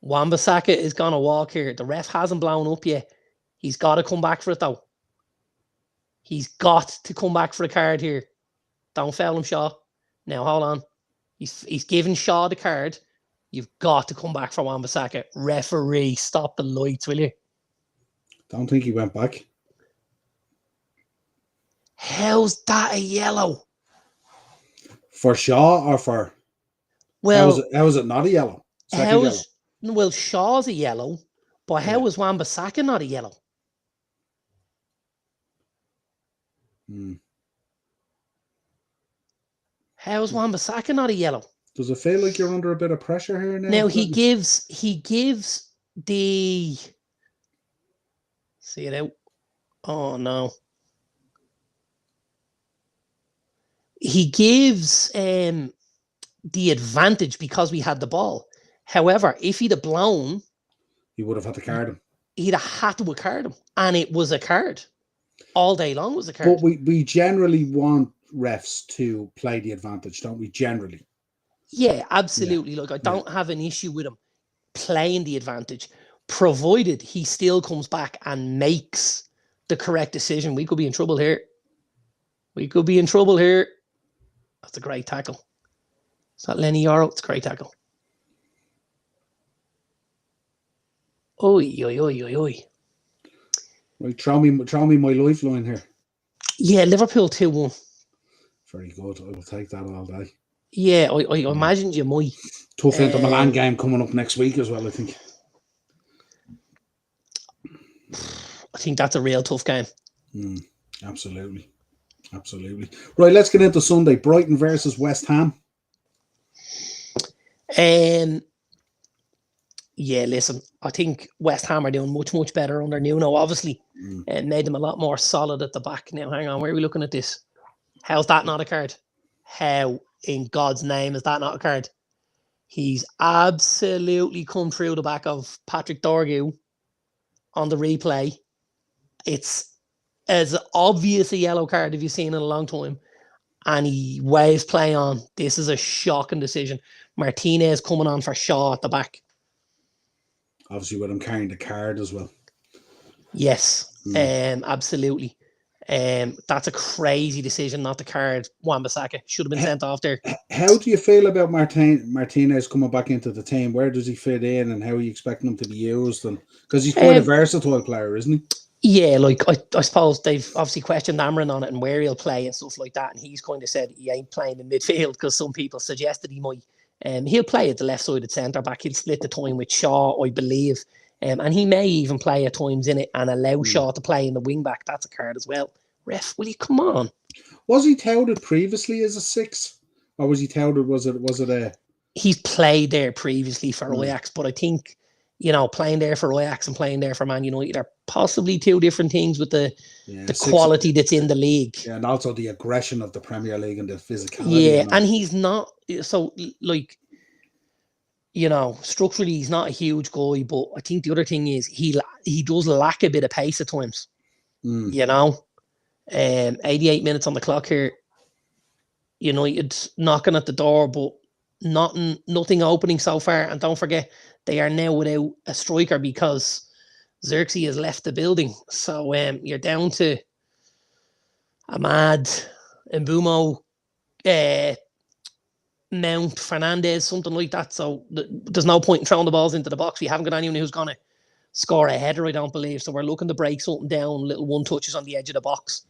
Wan-Bissaka is gonna walk here. The ref hasn't blown up yet. He's got to come back for it though. He's got to come back for the card here. Don't foul him, Shaw. Now hold on. He's given Shaw the card. You've got to come back for Wan-Bissaka. Referee, stop the lights, will you? Don't think he went back. How's that a yellow? For Shaw or for? Well, how is it not a yellow? Second yellow. Well, Shaw's a yellow, but how was Wan-Bissaka not a yellow? How's Wan-Bissaka not a yellow? Does it feel like you're under a bit of pressure here now? Now he gives the see it out. Oh no. He gives the advantage because we had the ball. However, if he'd have blown, he would have had to card him. He'd have had to card him. And it was a card. All day long was a card. But we generally want refs to play the advantage, don't we? Generally. Yeah, absolutely. Yeah. Like, I don't have an issue with him playing the advantage, provided he still comes back and makes the correct decision. We could be in trouble here. That's a great tackle. Is that Lenny Yoro? It's a great tackle. Oi. Right, throw me my lifeline here. Yeah, Liverpool 2-1. Very good. I will take that all day. Yeah, I imagine you might. Tough Inter Milan game coming up next week as well, I think. I think that's a real tough game. Absolutely. Right, let's get into Sunday. Brighton versus West Ham. Yeah, listen, I think West Ham are doing much, much better under Nuno, obviously, and made them a lot more solid at the back. Now, hang on, where are we looking at this? How's that not a card? How in God's name is that not a card? He's absolutely come through the back of Patrick Dorgu on the replay. It's as obvious a yellow card if you've seen in a long time. And he waves play on. This is a shocking decision. Martinez coming on for Shaw at the back. Obviously, with him carrying the card as well. Yes, absolutely. That's a crazy decision not to card Wan-Bissaka. Should have been sent off there. How do you feel about Martinez coming back into the team? Where does he fit in, and how are you expecting him to be used? And because he's quite a versatile player, isn't he? Yeah, like I suppose they've obviously questioned Amran on it and where he'll play and stuff like that, and he's kind of said he ain't playing in midfield because some people suggested he might. He'll play at the left-sided centre back. He'll split the time with Shaw, I believe. And he may even play at times in it and allow Shaw to play in the wing back. That's a card as well. Ref, will you come on? Was he touted previously as a 6? Or was he touted, was it a... He's played there previously for Ajax, but I think, playing there for Ajax and playing there for Man United are possibly two different things with the quality that's in the league. Yeah, and also the aggression of the Premier League and the physicality. Yeah, and he's not... So, structurally, he's not a huge guy, but I think the other thing is he does lack a bit of pace at times. 88 minutes on the clock here. United's knocking at the door, but nothing opening so far. And don't forget, they are now without a striker because Xerxes has left the building. So you're down to Ahmad, Mbumo, Mount, Fernandez, something like that. So there's no point in throwing the balls into the box. We haven't got anyone who's going to score a header, I don't believe. So we're looking to break something down, little one touches on the edge of the box.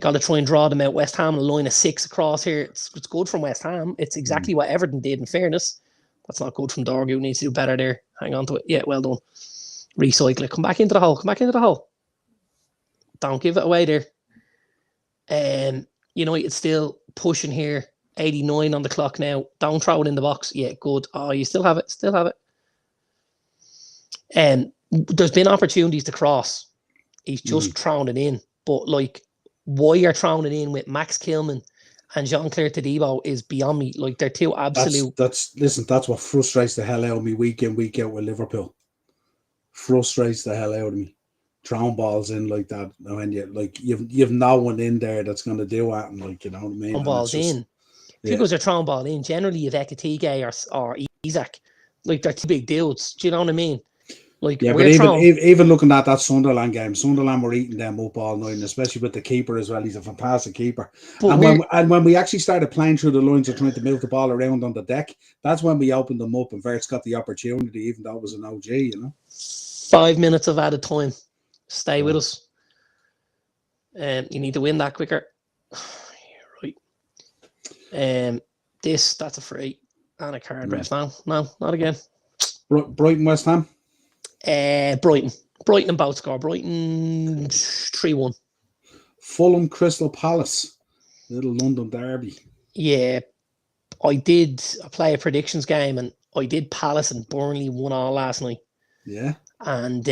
Got to try and draw them out. West Ham, a line of 6 across here. It's good from West Ham. It's exactly what Everton did, in fairness. That's not good from Dorgu. Needs to do better there. Hang on to it. Yeah, well done. Recycle it. Come back into the hole. Don't give it away there. It's still pushing here. 89 on the clock now. Don't throw it in the box. Yeah, good. Oh, you still have it. There's been opportunities to cross. He's just thrown it in. But why you're throwing it in with Max Kilman and Jean-Claire Todibo is beyond me. Like, they're two absolute. That's what frustrates the hell out of me week in, week out with Liverpool. Frustrates the hell out of me. Throwing balls in like that. When you've no one in there that's going to do that, and like, you know what I mean. Throwing balls in. Because they're throwing ball in. Generally, you've Ekatike or Isaac. Like, they're two big dudes. Do you know what I mean? Like, yeah, but even looking at that Sunderland game, Sunderland were eating them up all night, and especially with the keeper as well. He's a fantastic keeper. And when we actually started playing through the lines and trying to move the ball around on the deck, that's when we opened them up, and Verts got the opportunity, even though it was an OG, you know. 5 minutes of added time. Stay with us. You need to win that quicker. Right. That's a free and a card ref. No, not again. Brighton, West Ham. Brighton and both score. Brighton 3-1. Fulham, Crystal Palace. Little London derby. Yeah, I play a predictions game, and I did Palace and Burnley 1-1 last night. Yeah. And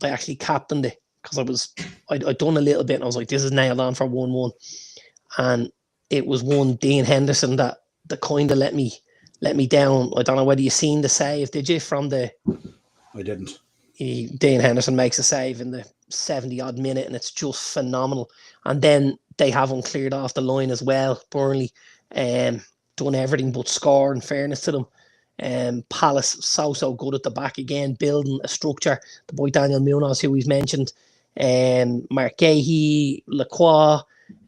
I actually captained it because I'd done a little bit, and I was like, this is nailed on for 1-1. And it was one Dean Henderson that kind of let me down. I don't know whether you seen the save, did you, from the... I didn't. Dean Henderson makes a save in the 70-odd minute, and it's just phenomenal. And then they have him cleared off the line as well. Burnley done everything but score, in fairness to them. Palace so good at the back again, building a structure. The boy Daniel Munoz, who we've mentioned, Mark Gahey, Lacroix,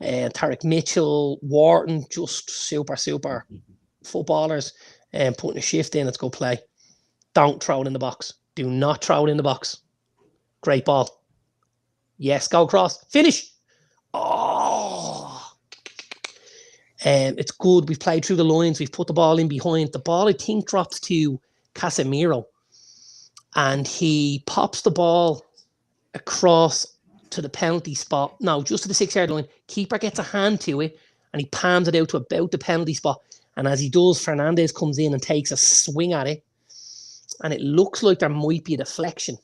Tarek Mitchell, Wharton, just super footballers, and putting a shift in. Let's go play. Don't throw it in the box. Do not throw it in the box. Great ball. Yes, go across. Finish. Oh. It's good. We've played through the lines. We've put the ball in behind. The ball, I think, drops to Casemiro. And he pops the ball across to the penalty spot. No, just to the 6-yard line. Keeper gets a hand to it, and he palms it out to about the penalty spot. And as he does, Fernandez comes in and takes a swing at it. And it looks like there might be a deflection.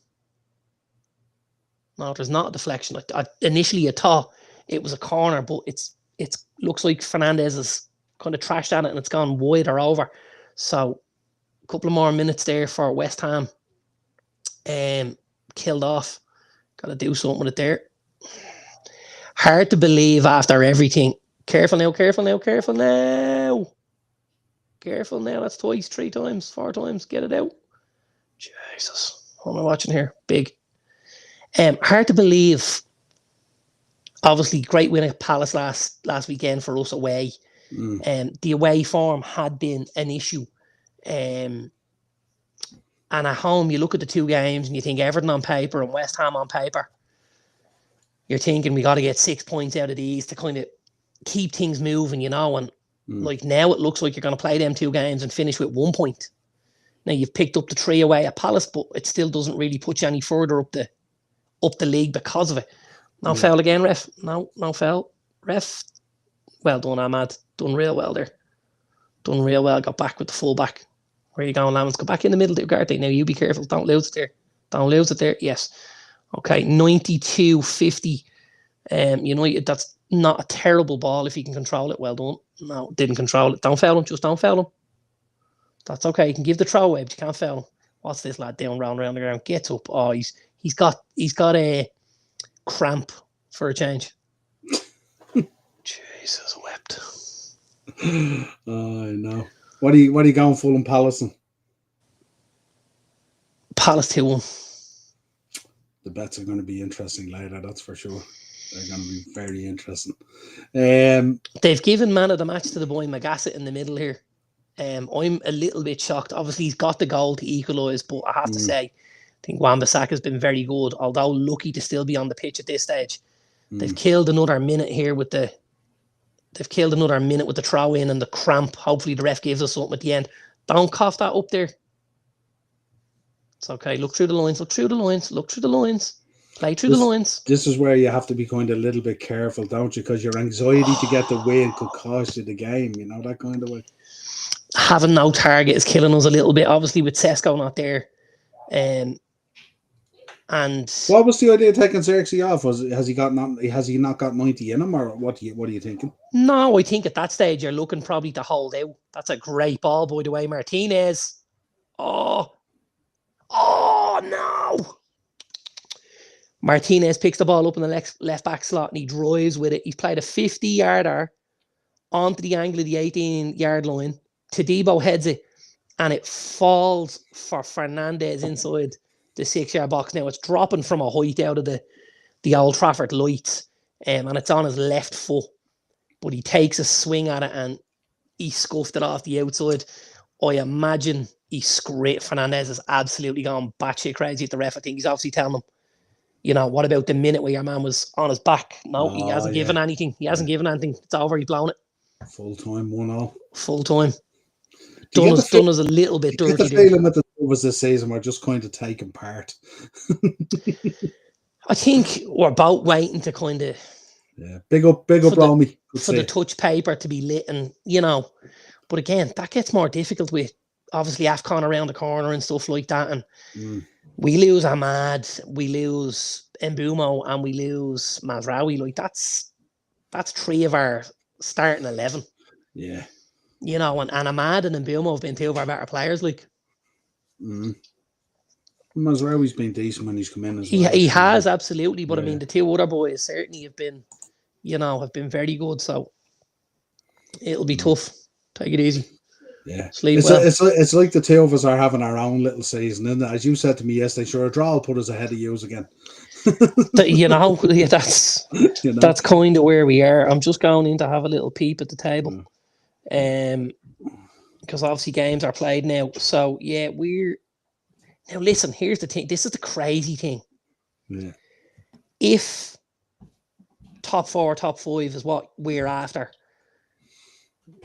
No, there's not a deflection. Initially, I thought it was a corner, but it looks like Fernandez has kind of trashed at it, and it's gone wide or over. So a couple of more minutes there for West Ham. Killed off. Got to do something with it there. Hard to believe after everything. Careful now. Careful now. That's twice, 3 times, 4 times. Get it out. Jesus. What am I watching here? Big. Hard to believe. Obviously, great win at Palace last weekend for us away. The away form had been an issue. And at home, you look at the 2 games and you think Everton on paper and West Ham on paper. You're thinking we got to get 6 points out of these to kind of keep things moving, you know. And like now it looks like you're going to play them 2 games and finish with 1 point. Now you've picked up the 3 away at Palace, but it still doesn't really put you any further up the league because of it. No foul again, ref. No foul. Ref, well done, Ahmad. Done real well there. Done real well. Got back with the full back. Where are you going, Lamans? Go back in the middle, Ugarte. Now you be careful. Don't lose it there. Yes. Okay, 92-50. United, that's not a terrible ball if you can control it. Well done. No, didn't control it. Don't foul him. Just don't foul him. That's okay. You can give the throw away, but you can't foul him. What's this lad doing round the ground? Gets up. Oh, he's got a cramp for a change. Jesus wept. Oh, I know. What are you going Fulham Palace? Palace 2-1. The bets are going to be interesting later, that's for sure. They're going to be very interesting. They've given man of the match to the boy Magassett in the middle here. I'm a little bit shocked. Obviously, he's got the goal to equalise, but I have to say, I think Wan-Bissaka's been very good, although lucky to still be on the pitch at this stage. They've killed another minute here with the throw in and the cramp. Hopefully the ref gives us something at the end. Don't cough that up there. It's okay. Look through the lines. Play through the lines. This is where you have to be kind of a little bit careful, don't you? Because your anxiety to get the win could cost you the game, you know, that kind of way. Having no target is killing us a little bit, obviously, with Sesko not there. And And what was the idea of taking Xerxes off? Has he not got 90 in him, or what are you thinking? no, I think at that stage you're looking probably to hold out. That's a great ball, by the way, Martinez. Oh no! Martinez picks the ball up in the left back slot and he drives with it. He's played a 50-yarder onto the angle of the 18-yard line. Todibo heads it and it falls for Fernandez inside the 6-yard box. Now it's dropping from a height out of the Old Trafford lights, and it's on his left foot. But he takes a swing at it and he scuffed it off the outside. I imagine Fernandez has absolutely gone batshit crazy at the ref. I think he's obviously telling him, what about the minute where your man was on his back? No, he hasn't given anything. He hasn't given anything. It's over. He's blown it. Full time, 1-0. Full time. Done us a little bit dirty. The feeling that the was this season we're just kind of taking part. I think we're both waiting to kind of big up Romy for the touch paper to be lit, and but again that gets more difficult with obviously AFCON around the corner and stuff like that, and we lose Ahmad, we lose Mbumo, and we lose Mazraoui. Like that's 3 of our starting 11. Yeah. And Ahmad and Mbumo have been 2 of our better players. Like, Mazraoui's been decent when he's come in as well. He has, absolutely. But I mean, the 2 other boys certainly have been, very good. So it'll be tough. Take it easy. Yeah. It's like the 2 of us are having our own little season, isn't it? As you said to me yesterday, sure, a draw will put us ahead of yous again. That's kind of where we are. I'm just going in to have a little peep at the table. Because obviously games are played now. So yeah, now listen, here's the thing. This is the crazy thing. Yeah. If top 4, top 5 is what we're after,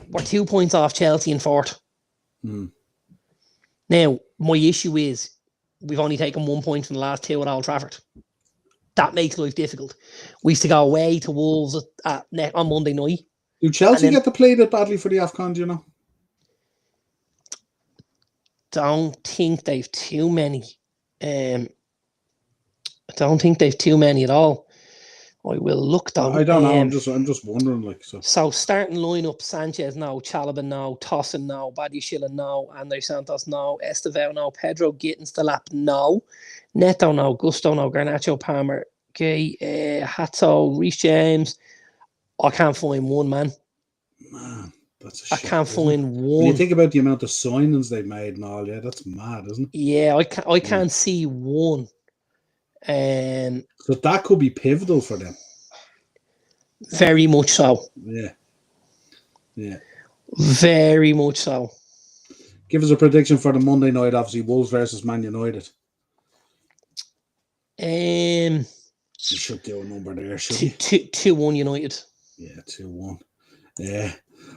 we're 2 points off Chelsea in 4th. Now, my issue is we've only taken 1 point from the last 2 at Old Trafford. That makes life difficult. We used to go away to Wolves on Monday night. Do Chelsea get to play that badly for the AFCON, do you know? Don't think they've too many. I don't think they've too many at all. I will look down. I don't know. I'm just wondering. So starting lineup: Sanchez no, Chalobah no, Tosin no, Badiashile no, Andre Santos no, Estevao no, Pedro Gittins Delap no, Neto no, Gusto no, Garnacho, Palmer, Gay, Hato, Reece James. I can't find one, man. Man, that's a shame. I can't find one. When you think about the amount of signings they've made and all, that's mad, isn't it? Yeah, I can't see one. So that could be pivotal for them. Very much so. Yeah. Very much so. Give us a prediction for the Monday night, obviously, Wolves versus Man United. You should do a number there, should you? 2-1 United. Yeah, 2-1. Yeah.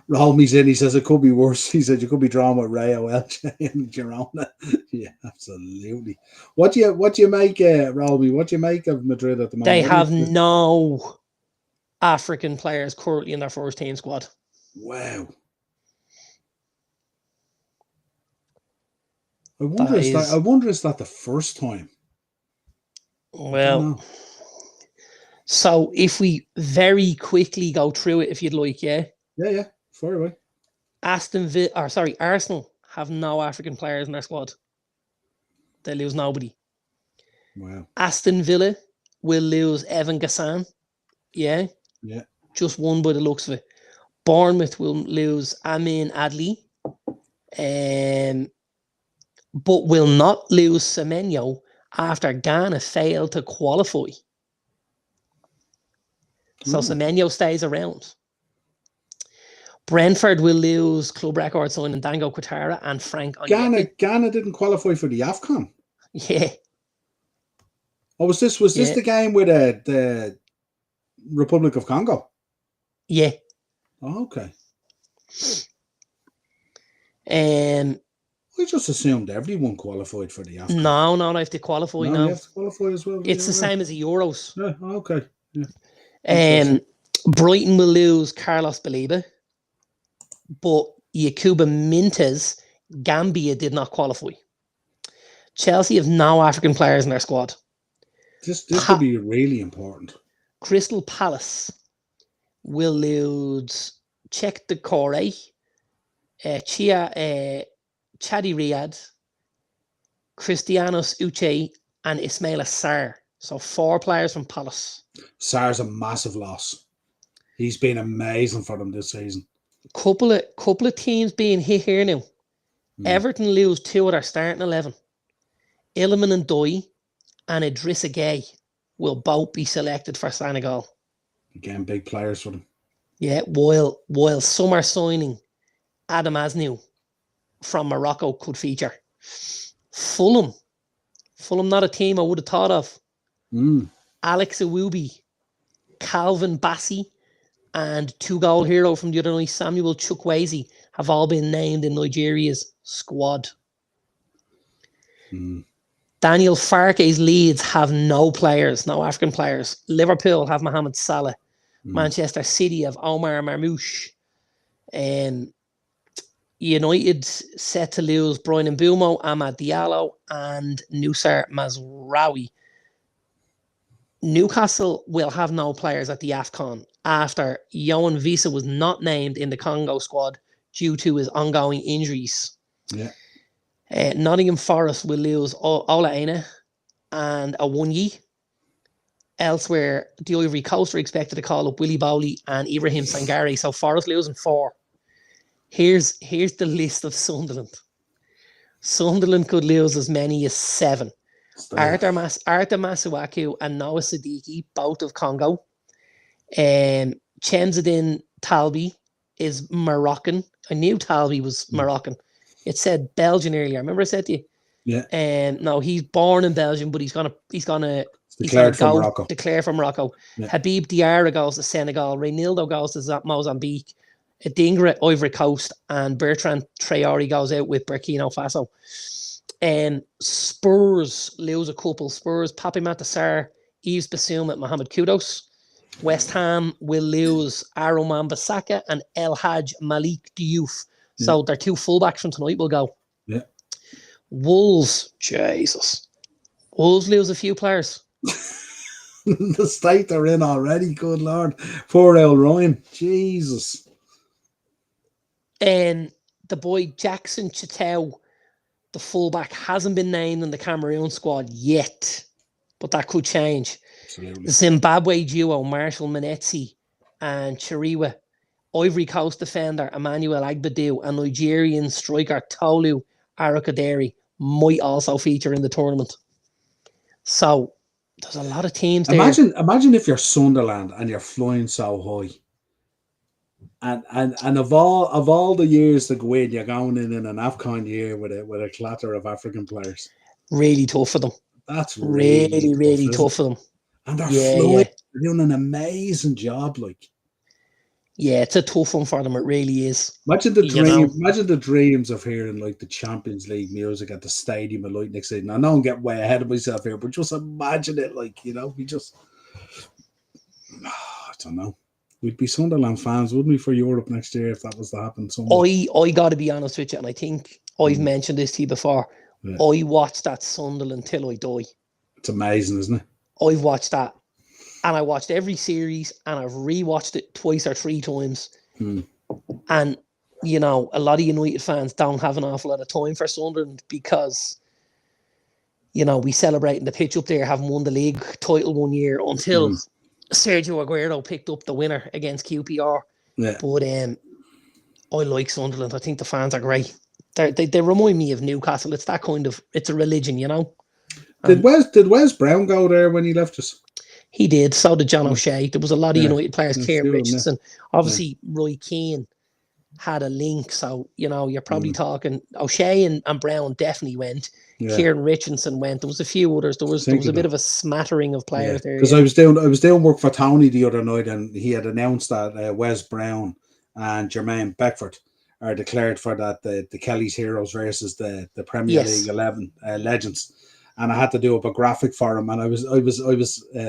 Rolmy's in, he says it could be worse. He said you could be drawn with Rayo, Elche and Girona. Yeah, absolutely. What do you make, Rolmy? What do you make of Madrid at the moment? They have no African players currently in their first team squad. Wow. I wonder is that the first time? Well, so if we very quickly go through it, if you'd like, yeah. Yeah. Far away. Arsenal have no African players in their squad. They lose nobody. Wow. Aston Villa will lose Evan Gassan. Yeah. Yeah. Just one by the looks of it. Bournemouth will lose Amin Adli. But will not lose Semenyo after Ghana failed to qualify. So Semenyo stays around. Brentford will lose club record signing Dango Quatara and Frank Onyeka. Ghana didn't qualify for the AFCON. Yeah. Oh, was this the game with the Republic of Congo? Yeah. Oh, okay. I just assumed everyone qualified for the AFCON. No, they have to qualify now. You have to qualify as well. It's the same as the Euros. Yeah, okay. Yeah. Brighton will lose Carlos Baliba, but Yakuba Mintez, Gambia did not qualify. Chelsea have no African players in their squad. This could be really important. Crystal Palace will lose Czech Decore, Chadi Riyad, Cristianos Uche, and Ismail Assar. So 4 players from Palace. Sar's a massive loss. He's been amazing for them this season. Couple of teams being hit here now. Everton lose 2 of their starting 11. Iliman and Doi and Idrissa Gueye will both be selected for Senegal. Again, big players for them. Yeah, while summer signing Adam Asnou from Morocco could feature. Fulham, not a team I would have thought of. Alex Iwobi, Calvin Bassey, and 2-goal hero from the other night, Samuel Chukwueze, have all been named in Nigeria's squad. Daniel Farke's Leeds have no African players. Liverpool have Mohamed Salah. Manchester City have Omar Marmoush. United set to lose Brian Mbeumo, Amad Diallo, and Nusar Mazraoui. Newcastle will have no players at the AFCON after Yohan Wissa was not named in the Congo squad due to his ongoing injuries. Yeah. Nottingham Forest will lose Ola Aina and Awunyi. Elsewhere, the Ivory Coast are expected to call up Willy Bowley and Ibrahim Sangare. So Forest losing 4. Here's the list of Sunderland. Sunderland could lose as many as 7. Arthur Masuaku and Noah Siddiqui, both of Congo. Chenzadin Talbi is Moroccan. I knew Talbi was Moroccan. It said Belgian earlier. Remember I said to you? Yeah. No, he's born in Belgium, but he's gonna declared from Morocco. Declare from Morocco. Yeah. Habib Diarra goes to Senegal. Reynaldo goes to Mozambique. Adingra, Ivory Coast, and Bertrand Traore goes out with Burkina Faso. Spurs lose a couple. Spurs, Papi Matasar, Yves Bassoum, Mohamed Kudus. West Ham will lose Aroman Bissaka and El Hadj Malik Diouf. So their 2 fullbacks from tonight will go. Yeah. Wolves, Jesus. Wolves lose a few players. The state they're in already, good Lord. Poor El Ryan. Jesus. And the boy Jackson Chitau, the fullback, hasn't been named in the Cameroon squad yet, but that could change. Absolutely. The Zimbabwe duo, Marshall Manetsi and Chiriwa, Ivory Coast defender Emmanuel Agbadu, and Nigerian striker Tolu Arakaderi might also feature in the tournament. So there's a lot of teams there. Imagine if you're Sunderland and you're flying so high. And of all the years to go in, you're going in an AFCON year with a clatter of African players. Really tough for them. That's really tough for them. And they're flying. They're doing an amazing job, like. Yeah, it's a tough one for them. It really is. Imagine the dreams of hearing like the Champions League music at the stadium at like next season. I know I'm getting way ahead of myself here, but just imagine it, like, we just. I don't know. We'd be Sunderland fans, wouldn't we, for Europe next year if that was to happen? I got to be honest with you, and I think I've mentioned this to you before. Yeah. I watched that Sunderland till I die. It's amazing, isn't it? I've watched that, and I watched every series, and I've rewatched it 2 or 3 times. And a lot of United fans don't have an awful lot of time for Sunderland because, we celebrating the pitch up there, having won the league title one year until Sergio Aguero picked up the winner against QPR. Yeah. But I like Sunderland. I think the fans are great. They remind me of Newcastle. It's that kind of, it's a religion, Did Wes Brown go there when he left us? He did. So did John O'Shea. There was a lot of United players. Kieran Richardson. Obviously, Roy Keane had a link. So, you're probably talking O'Shea and Brown definitely went. Yeah. Kieran Richardson went. There was a few others. There was a bit of a smattering of players there. Because I was doing work for Tony the other night, and he had announced that Wes Brown and Jermaine Beckford are declared for that the Kelly's Heroes versus the Premier League 11 legends. And I had to do up a graphic for him, and I was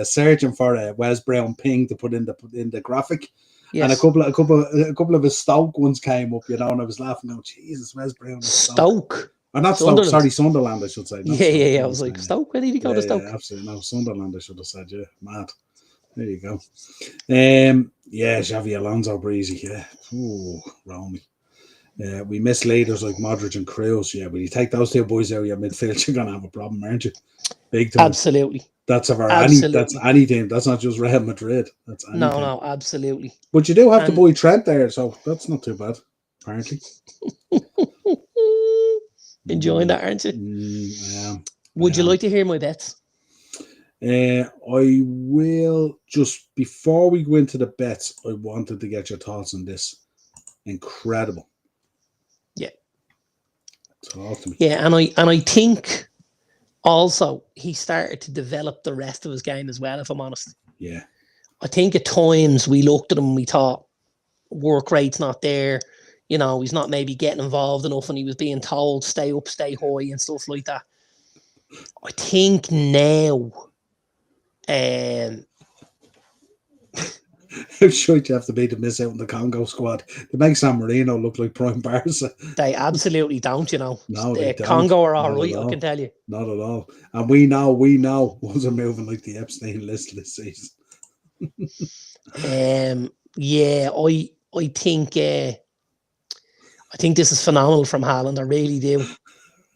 searching for a Wes Brown ping to put in the graphic. Yes. And a couple of his Stoke ones came up, and I was laughing. Oh, Jesus, Wes Brown. Stoke. Or not Stoke, Sunderland. sorry, Sunderland, I should say. Not Yeah, Stoke, yeah, yeah. I what was like, saying, Stoke, where did he go yeah, to yeah, Stoke? yeah, absolutely. No, Sunderland, I should have said, yeah. Mad. There you go. Yeah, Xavi Alonso, breezy, yeah. Ooh, Romy. We miss leaders like Modric and Kroos, yeah, but you take those two boys out of your midfield, you're going to have a problem, aren't you? Big time. Absolutely. That's Absolutely. any team. That's not just Real Madrid. That's any No, team. no, absolutely. But you do have the And boy Trent there, so that's not too bad, apparently. enjoying that, aren't you? I am. Would you like to hear my bets? I will, just before we go into the bets, I wanted to get your thoughts on this. Incredible. Yeah. Talk to me. Yeah, and I think also he started to develop the rest of his game as well, if I'm honest. Yeah. I think at times we looked at him and we thought work rate's not there. You know, he's not maybe getting involved enough, and he was being told stay up, stay high, and stuff like that. I think now, How short you have to be to miss out in the Congo squad? They make San Marino look like prime Barca. they absolutely don't. You know, No, they don't. Congo are all Not right. at I all. can tell you. Not at all. And we know wasn't moving like the Epstein list this season. Yeah, I think this is phenomenal from Haaland. I really do.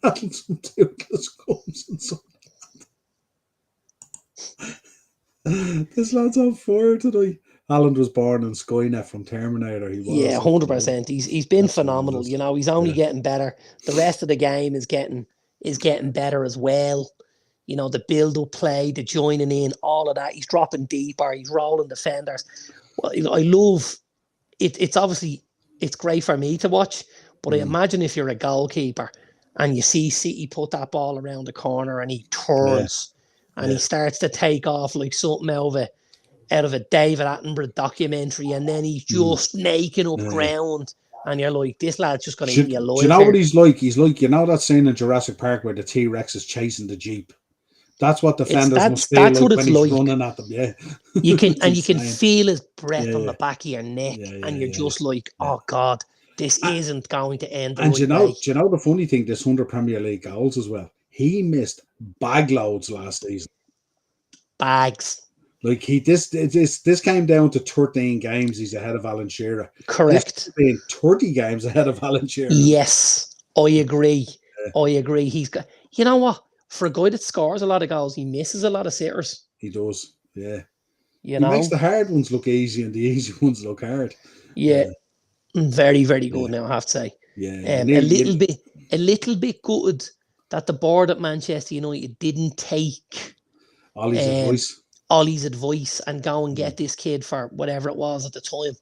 Some toothless gums and so. This lad's on fire today. Haaland was born in Skynet from Terminator. He was. Yeah, 100%. He's been That's phenomenal. fantastic. You know, he's only Yeah. getting better. The rest of the game is getting better as well. You know, the build-up play, the joining in, all of that. He's dropping deeper. He's rolling defenders. Well, I love it. It's obviously it's great for me to watch, but I imagine if you're a goalkeeper and you see City put that ball around the corner and he turns and he starts to take off like something out of a David Attenborough documentary, and then he's just naking up ground, and you're like, this lad's just going to eat you alive. Do you know here. what he's like? He's like, you know that scene in Jurassic Park where the T-Rex is chasing the Jeep? That's what defenders must feel like when he's running at them. Yeah, you can feel his breath on the yeah. back of your neck, and you're just like, Yeah. oh God, this isn't going to end the And right do way. you know the funny thing? This 100 Premier League goals as well. He missed bag loads last season. Bags. Like this came down to 13 games. He's ahead of Alan Shearer. Correct. Being 30 games ahead of Alan Shearer. Yes, I agree. I agree. He's got. You know what? For a guy that scores a lot of goals, he misses a lot of sitters. He does. Yeah. You he know, makes the hard ones look easy and the easy ones look hard. Yeah. Very, very good now, I have to say. Yeah. A little bit good that the board at Manchester United didn't take Ollie's advice and go and get this kid for whatever it was at the time.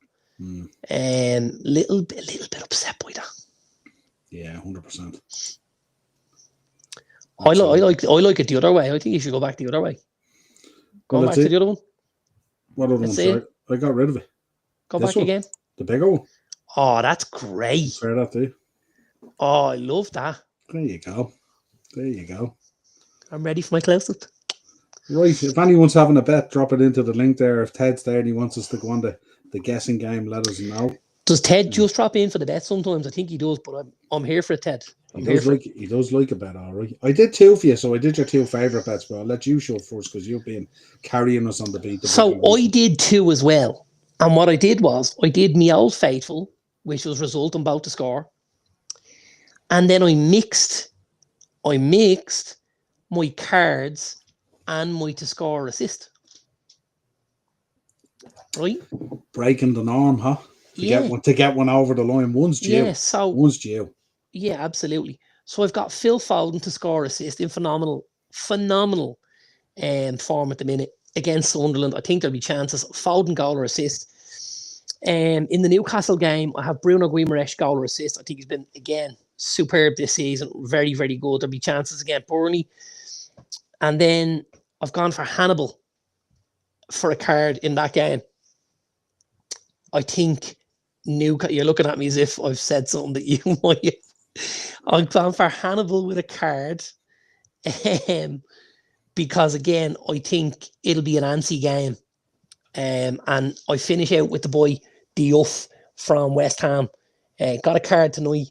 Little bit upset by that. Yeah, 100%. I like it the other way. I think you should go back the other way. Go back to the other one. What other one? Sorry, I got rid of it. Go back again. The bigger one. Oh, that's great. Fair that too. Oh, I love that. There you go. I'm ready for my close-up. Right. If anyone's having a bet, drop it into the link there. If Ted's there and he wants us to go on the guessing game, let us know. Does Ted just drop in for the bet sometimes? I think he does, but I'm here for it, Ted. He does like a bet, all right. I did two for you, so I did your two favourite bets, but I'll let you show first because you've been carrying us on the beat. So I did two as well. And what I did was I did me old faithful, which was result on both to score. And then I mixed my cards and my to score assist. Right? Breaking the norm, huh? To get one over the line. One's due. Yeah, one's due. Yeah, absolutely. So I've got Phil Foden to score assist in phenomenal form at the minute against Sunderland. I think there'll be chances. Foden goal or assist. In the Newcastle game, I have Bruno Guimaraes goal or assist. I think he's been, again, superb this season. Very, very good. There'll be chances against Burnley. And then I've gone for Hannibal for a card in that game. I think you're looking at me as if I've said something that you might. I've gone for Hannibal with a card. Because, again, I think it'll be an antsy game. And I finish out with the boy Diouf from West Ham. Got a card tonight.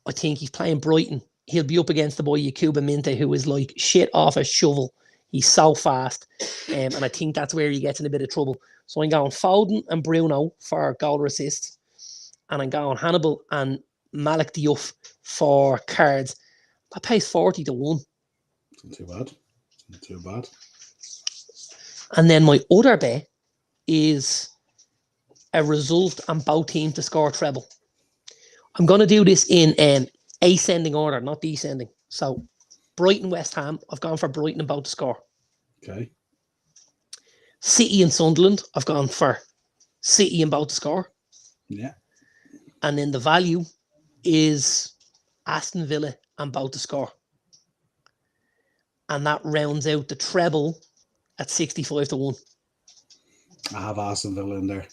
I think he's playing Brighton. he'll be up against the boy Yakuba Minte, who is like shit off a shovel. He's so fast. And I think that's where he gets in a bit of trouble. So I'm going Foden and Bruno for goal or assist. And I'm going Hannibal and Malik Diouf for cards. That pays 40 to 1. Not too bad. Not too bad. And then my other bet is a result and both teams to score treble. I'm going to do this in ascending order, not descending. So Brighton, West Ham, I've gone for Brighton and both to score. Okay. City and Sunderland, I've gone for City and both to score. Yeah. And then the value is Aston Villa and both to score. And that rounds out the treble at 65 to 1. I have Aston Villa in there.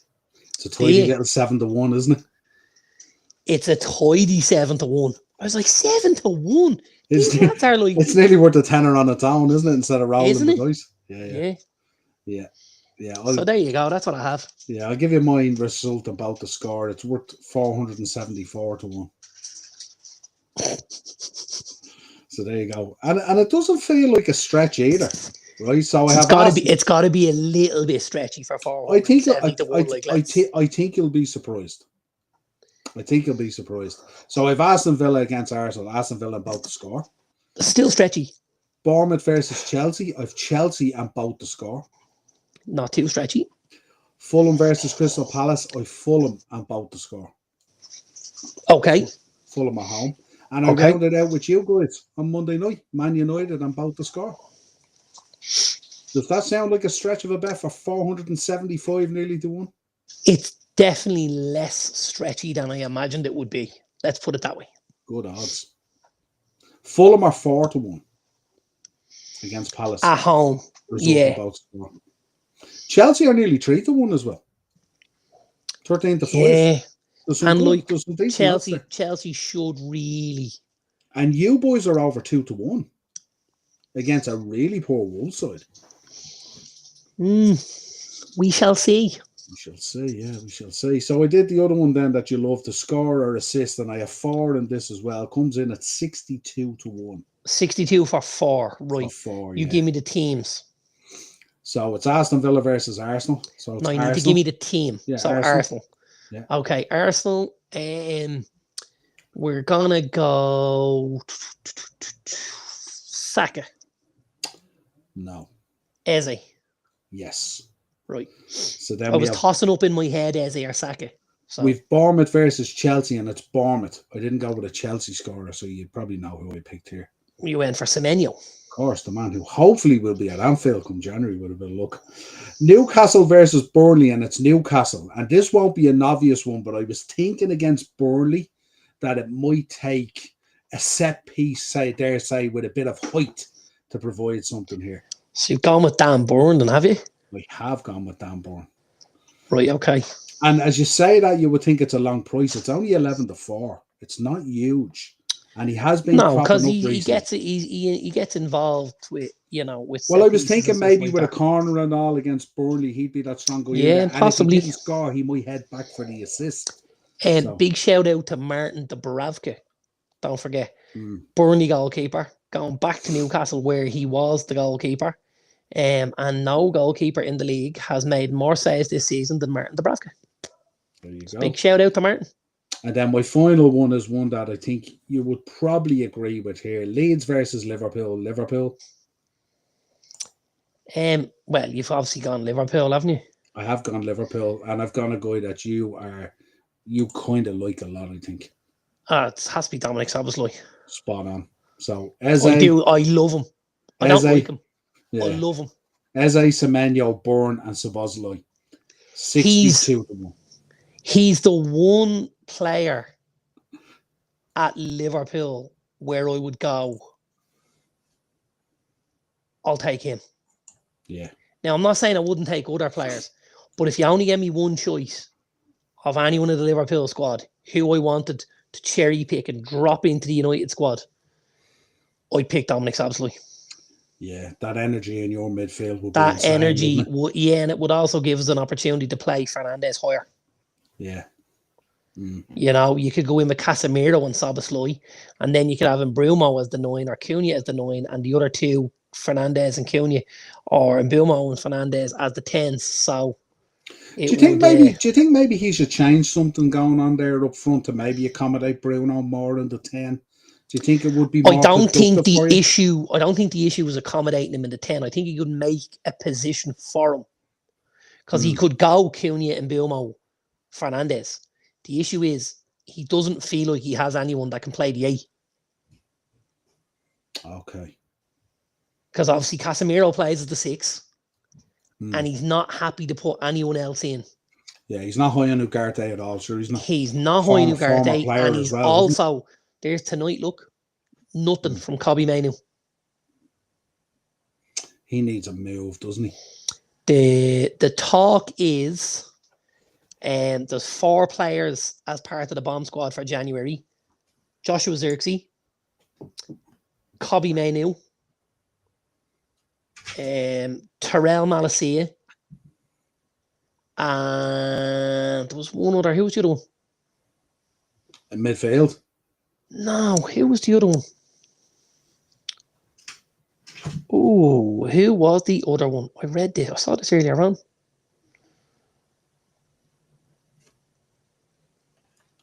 It's a tidy little 7 to 1, isn't it? It's a tidy 7 to 1. I was like, 7 to 1. It's nearly worth a tenner on its own, isn't it? Instead of rolling the dice. Yeah. So there you go. That's what I have. Yeah, I'll give you mine result about the score. It's worth 474 to 1. So there you go. And it doesn't feel like a stretch either. Right, so it's got to be a little bit stretchy for 470 to 1. I think you'll be surprised. So I've Aston Villa against Arsenal. Aston Villa about to score. Still stretchy. Bournemouth versus Chelsea. I've Chelsea and both to score. Not too stretchy. Fulham versus Crystal Palace. I've Fulham and both to score. Okay. Fulham at home. And I rounded out with you guys on Monday night. Man United and both to score. Does that sound like a stretch of a bet for 475 nearly to 1? It's definitely less stretchy than I imagined it would be. Let's put it that way. Good odds. Fulham are 4 to 1 against Palace. At home. Chelsea are nearly 3 to 1 as well. 13 to 5. Yeah. And Chelsea should really. And you boys are over 2 to 1 against a really poor Wolves side. We shall see. We shall see. So I did the other one then that you love to score or assist, and I have 4 in this as well. Comes in at 62 to 1. 62 for 4, right? For 4, you give me the teams. So it's Aston Villa versus Arsenal. So no, you need to give me the team. Yeah, so Arsenal. Yeah. Okay, Arsenal. We're gonna go Saka. No. Eze. Yes. Right. So then I was tossing up in my head Eze or Saka. So we've Bournemouth versus Chelsea, and it's Bournemouth. I didn't go with a Chelsea scorer, so you probably know who I picked here. You went for Semenyo. Of course, the man who hopefully will be at Anfield come January with a bit of luck. Newcastle versus Burnley, and it's Newcastle. And this won't be an obvious one, but I was thinking against Burnley that it might take a set piece, say, with a bit of height to provide something here. So you've gone with Dan Burn, then, have you? I have gone with Dan Burn. Right, okay. And as you say that, you would think it's a long price. It's only 11 to 4. It's not huge. And he has been because he gets involved with with. Well, I was thinking maybe with a corner and all against Burnley, he'd be that strong guy. Yeah, possibly. And if he didn't score, he might head back for the assist. And big shout out to Martin Dubravka. Don't forget, Burnley goalkeeper going back to Newcastle where he was the goalkeeper, and no goalkeeper in the league has made more saves this season than Martin Dubravka. There you go. Big shout out to Martin. And then my final one is one that I think you would probably agree with here. Leeds versus Liverpool. Liverpool. Well, you've obviously gone Liverpool, haven't you? I have gone Liverpool, and I've gone a guy that you kind of like a lot, I think. It has to be Dominic Szoboszlai. Spot on. So Eze, I love him. I don't like him. Yeah. I love him. Eze, Semenyo, Bourne, and Szoboszlai. 62 to 1. He's the one player at Liverpool where I would go, I'll take him. Yeah. Now, I'm not saying I wouldn't take other players, but if you only gave me one choice of anyone in the Liverpool squad who I wanted to cherry pick and drop into the United squad, I'd pick Dominic Szoboszlai. Yeah, that energy in your midfield would that be insane, energy would, and it would also give us an opportunity to play Fernandes higher. Yeah. You know, you could go in with Casemiro and Szoboszlai, and then you could have Mbeumo as the 9 or Cunha as the 9, and the other two, Fernandes and Cunha, or Mbeumo and Fernandes as the 10s. So Do you think maybe he should change something going on there up front to maybe accommodate Bruno more in the 10? Do you think it would be more productive for you? I don't think the issue was accommodating him in the 10. I think he could make a position for him. Because he could go Cunha and Mbeumo, Fernandes. The issue is he doesn't feel like he has anyone that can play the 8. Okay. Because obviously Casemiro plays as the 6. And he's not happy to put anyone else in. Yeah, he's not high on Ugarte at all. Sure, he's not. He's not high on Ugarte. And he's also, there's tonight, look, nothing from Kobbie Mainoo. He needs a move, doesn't he? The talk is there's 4 players as part of the bomb squad for January. Joshua Zirkzee, Kobbie Mainoo, Terrell Malacia, and there was one other. Who was the other one? In midfield? No, who was the other one? Oh, who was the other one? I read this. I saw this earlier on.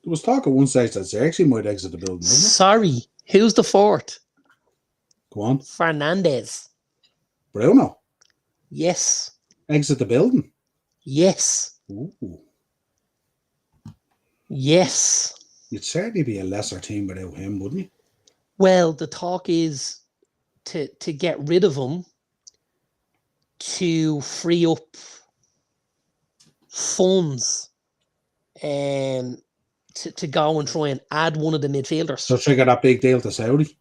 There was talk at one stage that Zirkzee might exit the building, wasn't it? Sorry, who's the 4th? Go on. Fernandes. Bruno? Yes. Exit the building? Yes. Ooh. Yes. You'd certainly be a lesser team without him, wouldn't you? Well, the talk is to get rid of him to free up funds to go and try and add one of the midfielders. So trigger that big deal to Saudi?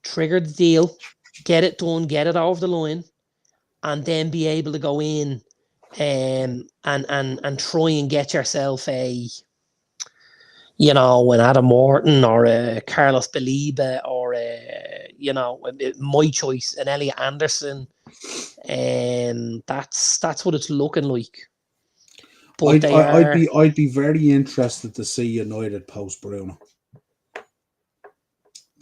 Trigger the deal, get it done, get it over the line, and then be able to go in and try and get yourself an Adam Morton or a Carlos Baliba or my choice, an Elliot Anderson. That's what it's looking like. But I'd be very interested to see United post Bruno.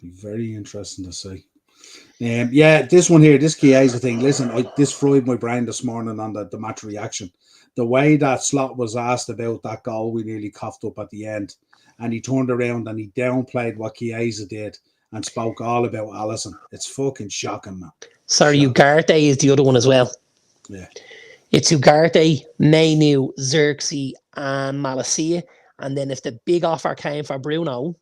Be very interesting to see. This one here, this Chiesa thing. Listen, this fried my brain this morning on the match reaction. The way that Slot was asked about that goal, we nearly coughed up at the end, and he turned around and he downplayed what Chiesa did and spoke all about Alisson. It's fucking shocking, man. Sorry, Ugarte is the other one as well. Yeah. It's Ugarte, Mainoo, Zirkzee, and Malacia. And then if the big offer came for Bruno,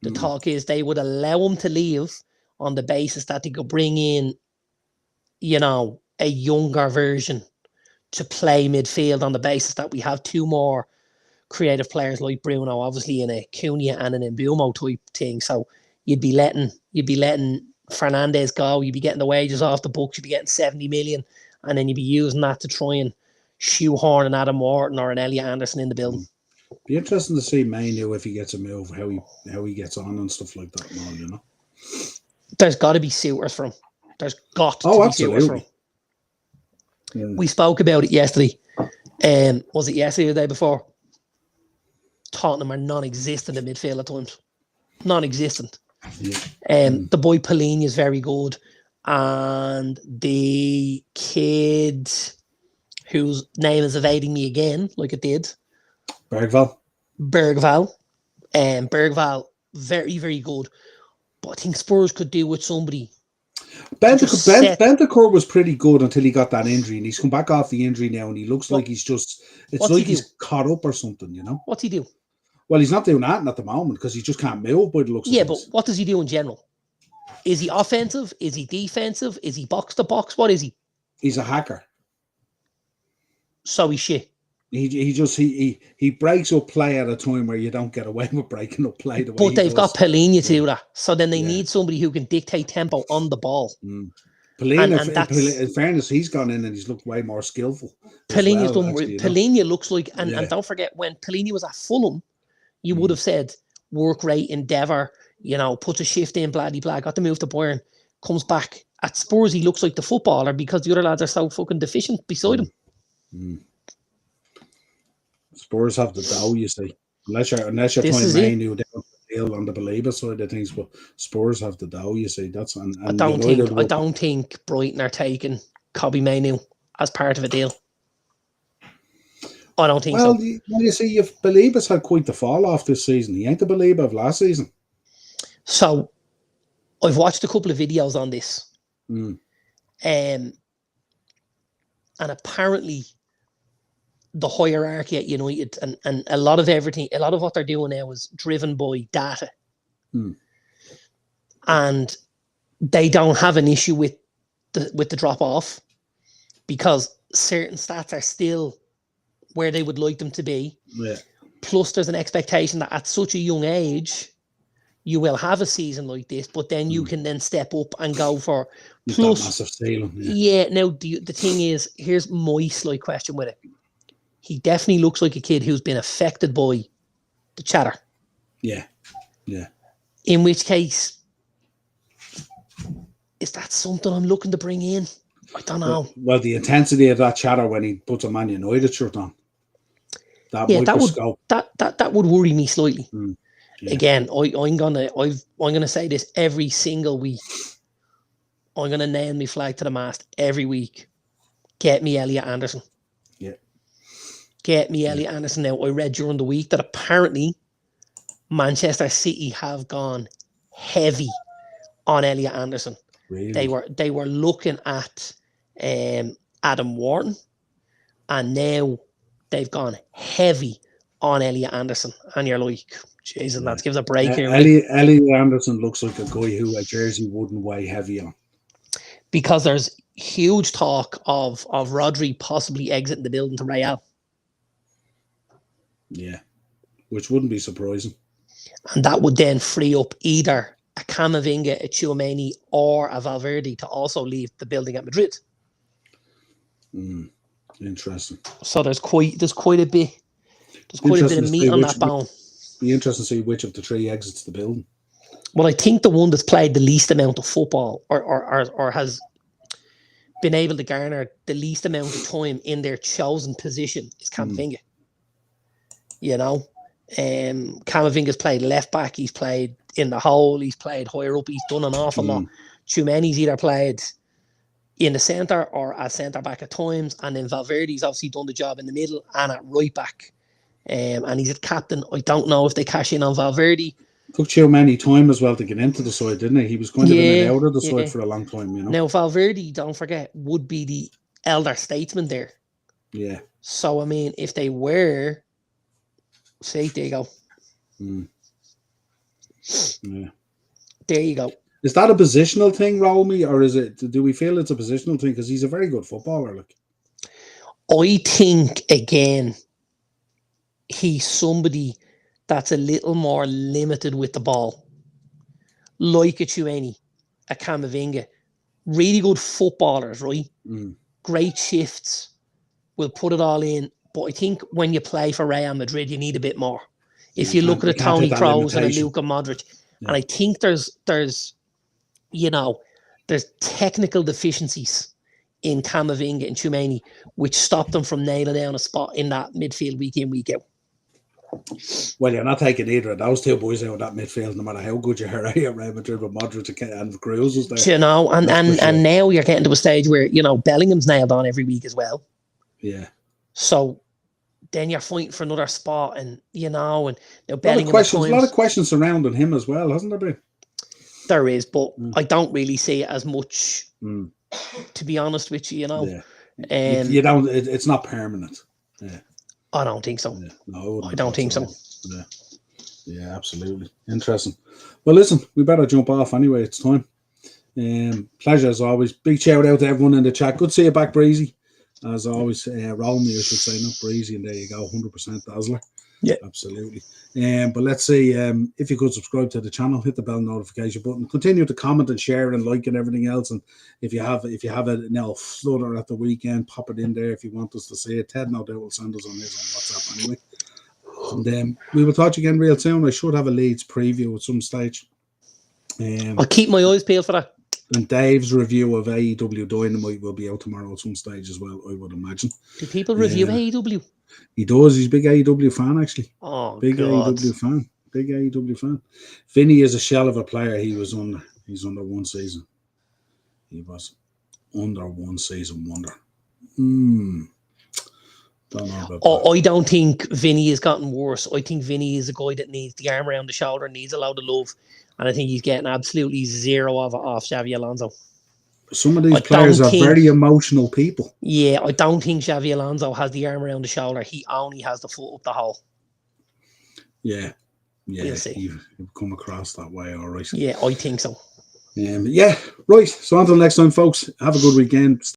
the talk is they would allow him to leave on the basis that they could bring in, a younger version to play midfield on the basis that we have 2 more creative players like Bruno, obviously in a Cunha and an Mbeumo type thing. So you'd be letting Fernandes go. You'd be getting the wages off the books. You'd be getting 70 million. And then you'd be using that to try and shoehorn an Adam Morton or an Elliot Anderson in the building. Be interesting to see Mainoo if he gets a move, how he gets on and stuff like that. More, There's got to be suitors for him. There's got to be suitors for him. Yeah. We spoke about it yesterday. Was it yesterday or the day before? Tottenham are non-existent in midfield at times. Non-existent. Yeah. The boy Pellegrini is very good. And the kid whose name is evading me again, like it did. Bergvall. Bergvall, very, very good. But I think Spurs could do with somebody. Bentancur was pretty good until he got that injury, and he's come back off the injury now, and he looks like he's just, it's like he's caught up or something, What's he do? Well, he's not doing that at the moment because he just can't move by the looks of things. But what does he do in general? Is he offensive? Is he defensive? Is he box to box? What is he? He's a hacker. So he's shit. He breaks up play at a time where you don't get away with breaking up play the way. But they've got Pellegrini to do that, so then they need somebody who can dictate tempo on the ball. Pellegrini, in fairness, he's gone in and he's looked way more skillful. Pellegrini looks like, and don't forget when Pellegrini was at Fulham, you would have said work rate, endeavour. Puts a shift in, blah, got to move to Bayern, comes back. At Spurs, he looks like the footballer because the other lads are so fucking deficient beside him. Spurs have the dough, you see. Unless you're This trying is Man it. U down the deal on the believer side of things, but Spurs have the dough, you see. That's and I United would. don't think Brighton are taking Kobe Mainoo as part of a deal. I don't think Well, so. you see, if Beliebers had quite the fall off this season, he ain't the Belieber of last season. So I've watched a couple of videos on this. And apparently the hierarchy at United and a lot of everything, a lot of what they're doing now is driven by data. And they don't have an issue with the drop off because certain stats are still where they would like them to be. Yeah. Plus there's an expectation that at such a young age you will have a season like this, but then you can then step up and go for plus that massive ceiling. Yeah. Now the thing is, here's my slight question with it. He definitely looks like a kid who's been affected by the chatter. Yeah. Yeah. In which case, is that something I'm looking to bring in? I don't know. Well, the intensity of that chatter when he puts a Man United shirt on. That would worry me slightly. Yeah. Again, I'm gonna say this every single week. I'm gonna nail my flag to the mast every week. Get me Elliot Anderson. Yeah. Get me Elliot Anderson. Now, I read during the week that apparently Manchester City have gone heavy on Elliot Anderson. Really? They were looking at Adam Wharton, and now they've gone heavy on Elliot Anderson. And you're like, Jesus, that gives a break here. Elliot Anderson looks like a guy who a jersey wouldn't weigh heavy on. Because there's huge talk of Rodri possibly exiting the building to Real. Yeah, which wouldn't be surprising. And that would then free up either a Camavinga, a Tchouaméni, or a Valverde to also leave the building at Madrid. Interesting. So there's quite a bit of meat on that bone. Be interesting to see which of the three exits the building. Well, I think the one that's played the least amount of football or has been able to garner the least amount of time in their chosen position is Camavinga. You know, Camavinga's played left back, he's played in the hole, he's played higher up, he's done an awful lot. Tchouaméni's either played in the centre or as centre back at times, and then Valverde's obviously done the job in the middle and at right back. And he's a captain. I don't know if they cash in on Valverde. Took Tchouaméni time as well to get into the side, didn't he? He was kind of in and out of the side for a long time, you know. Now, Valverde, don't forget, would be the elder statesman there. Yeah. So, I mean, if they were, see, there you go. Yeah. There you go. Is that a positional thing, Romy, or do we feel it's a positional thing? Because he's a very good footballer. Like, I think, again, he's somebody that's a little more limited with the ball. Like a Tchouaméni, a Camavinga. Really good footballers, right? Great shifts. Will put it all in. But I think when you play for Real Madrid, you need a bit more. If you look at a Toni Kroos and a Luka Modric. Yeah. And I think there's technical deficiencies in Camavinga and Tchouaméni, which stop them from nailing down a spot in that midfield week in, week out. Well, you're not taking either of those two boys out of that midfield, no matter how good you are at Real Madrid with Modric and Kroos is there. You know, and now you're getting to a stage where, you know, Bellingham's nailed on every week as well. Yeah. So then you're fighting for another spot, and you know, and you know, Bellingham. A lot of questions surrounding him as well, hasn't there been? There is, but I don't really see it as much. To be honest with you, you know, you don't. It's not permanent. Yeah. I don't think so. Yeah. No, I don't think so. Yeah. Yeah, absolutely. Interesting. Well, listen, we better jump off anyway. It's time. Pleasure as always. Big shout out to everyone in the chat. Good to see you back, Breezy. As always, roll me, I should say, not Breezy, and there you go, 100% Dazzler. Yeah, absolutely. But let's see, if you could subscribe to the channel, hit the bell notification button, continue to comment and share and like and everything else. And if you have it now flutter at the weekend, pop it in there if you want us to see it. Ted no doubt will send us on his on WhatsApp anyway. And we will talk again real soon. I should have a Leeds preview at some stage. I'll keep my eyes peeled for that. And Dave's review of AEW Dynamite will be out tomorrow at some stage as well, I would imagine. Do people review AEW? He does. He's a big AEW fan, actually. Oh, big God. AEW fan. Big AEW fan. Vinny is a shell of a player. He's under one season. He was under one season wonder. Don't know about that. I don't think Vinny has gotten worse. I think Vinny is a guy that needs the arm around the shoulder, needs a lot of love. And I think he's getting absolutely zero of it off Xavi Alonso. Some of these players are very emotional people. Yeah, I don't think Xavi Alonso has the arm around the shoulder. He only has the foot up the hole. Yeah. We'll see. You've come across that way, all right. Yeah, I think so. Yeah, right. So until next time, folks, have a good weekend.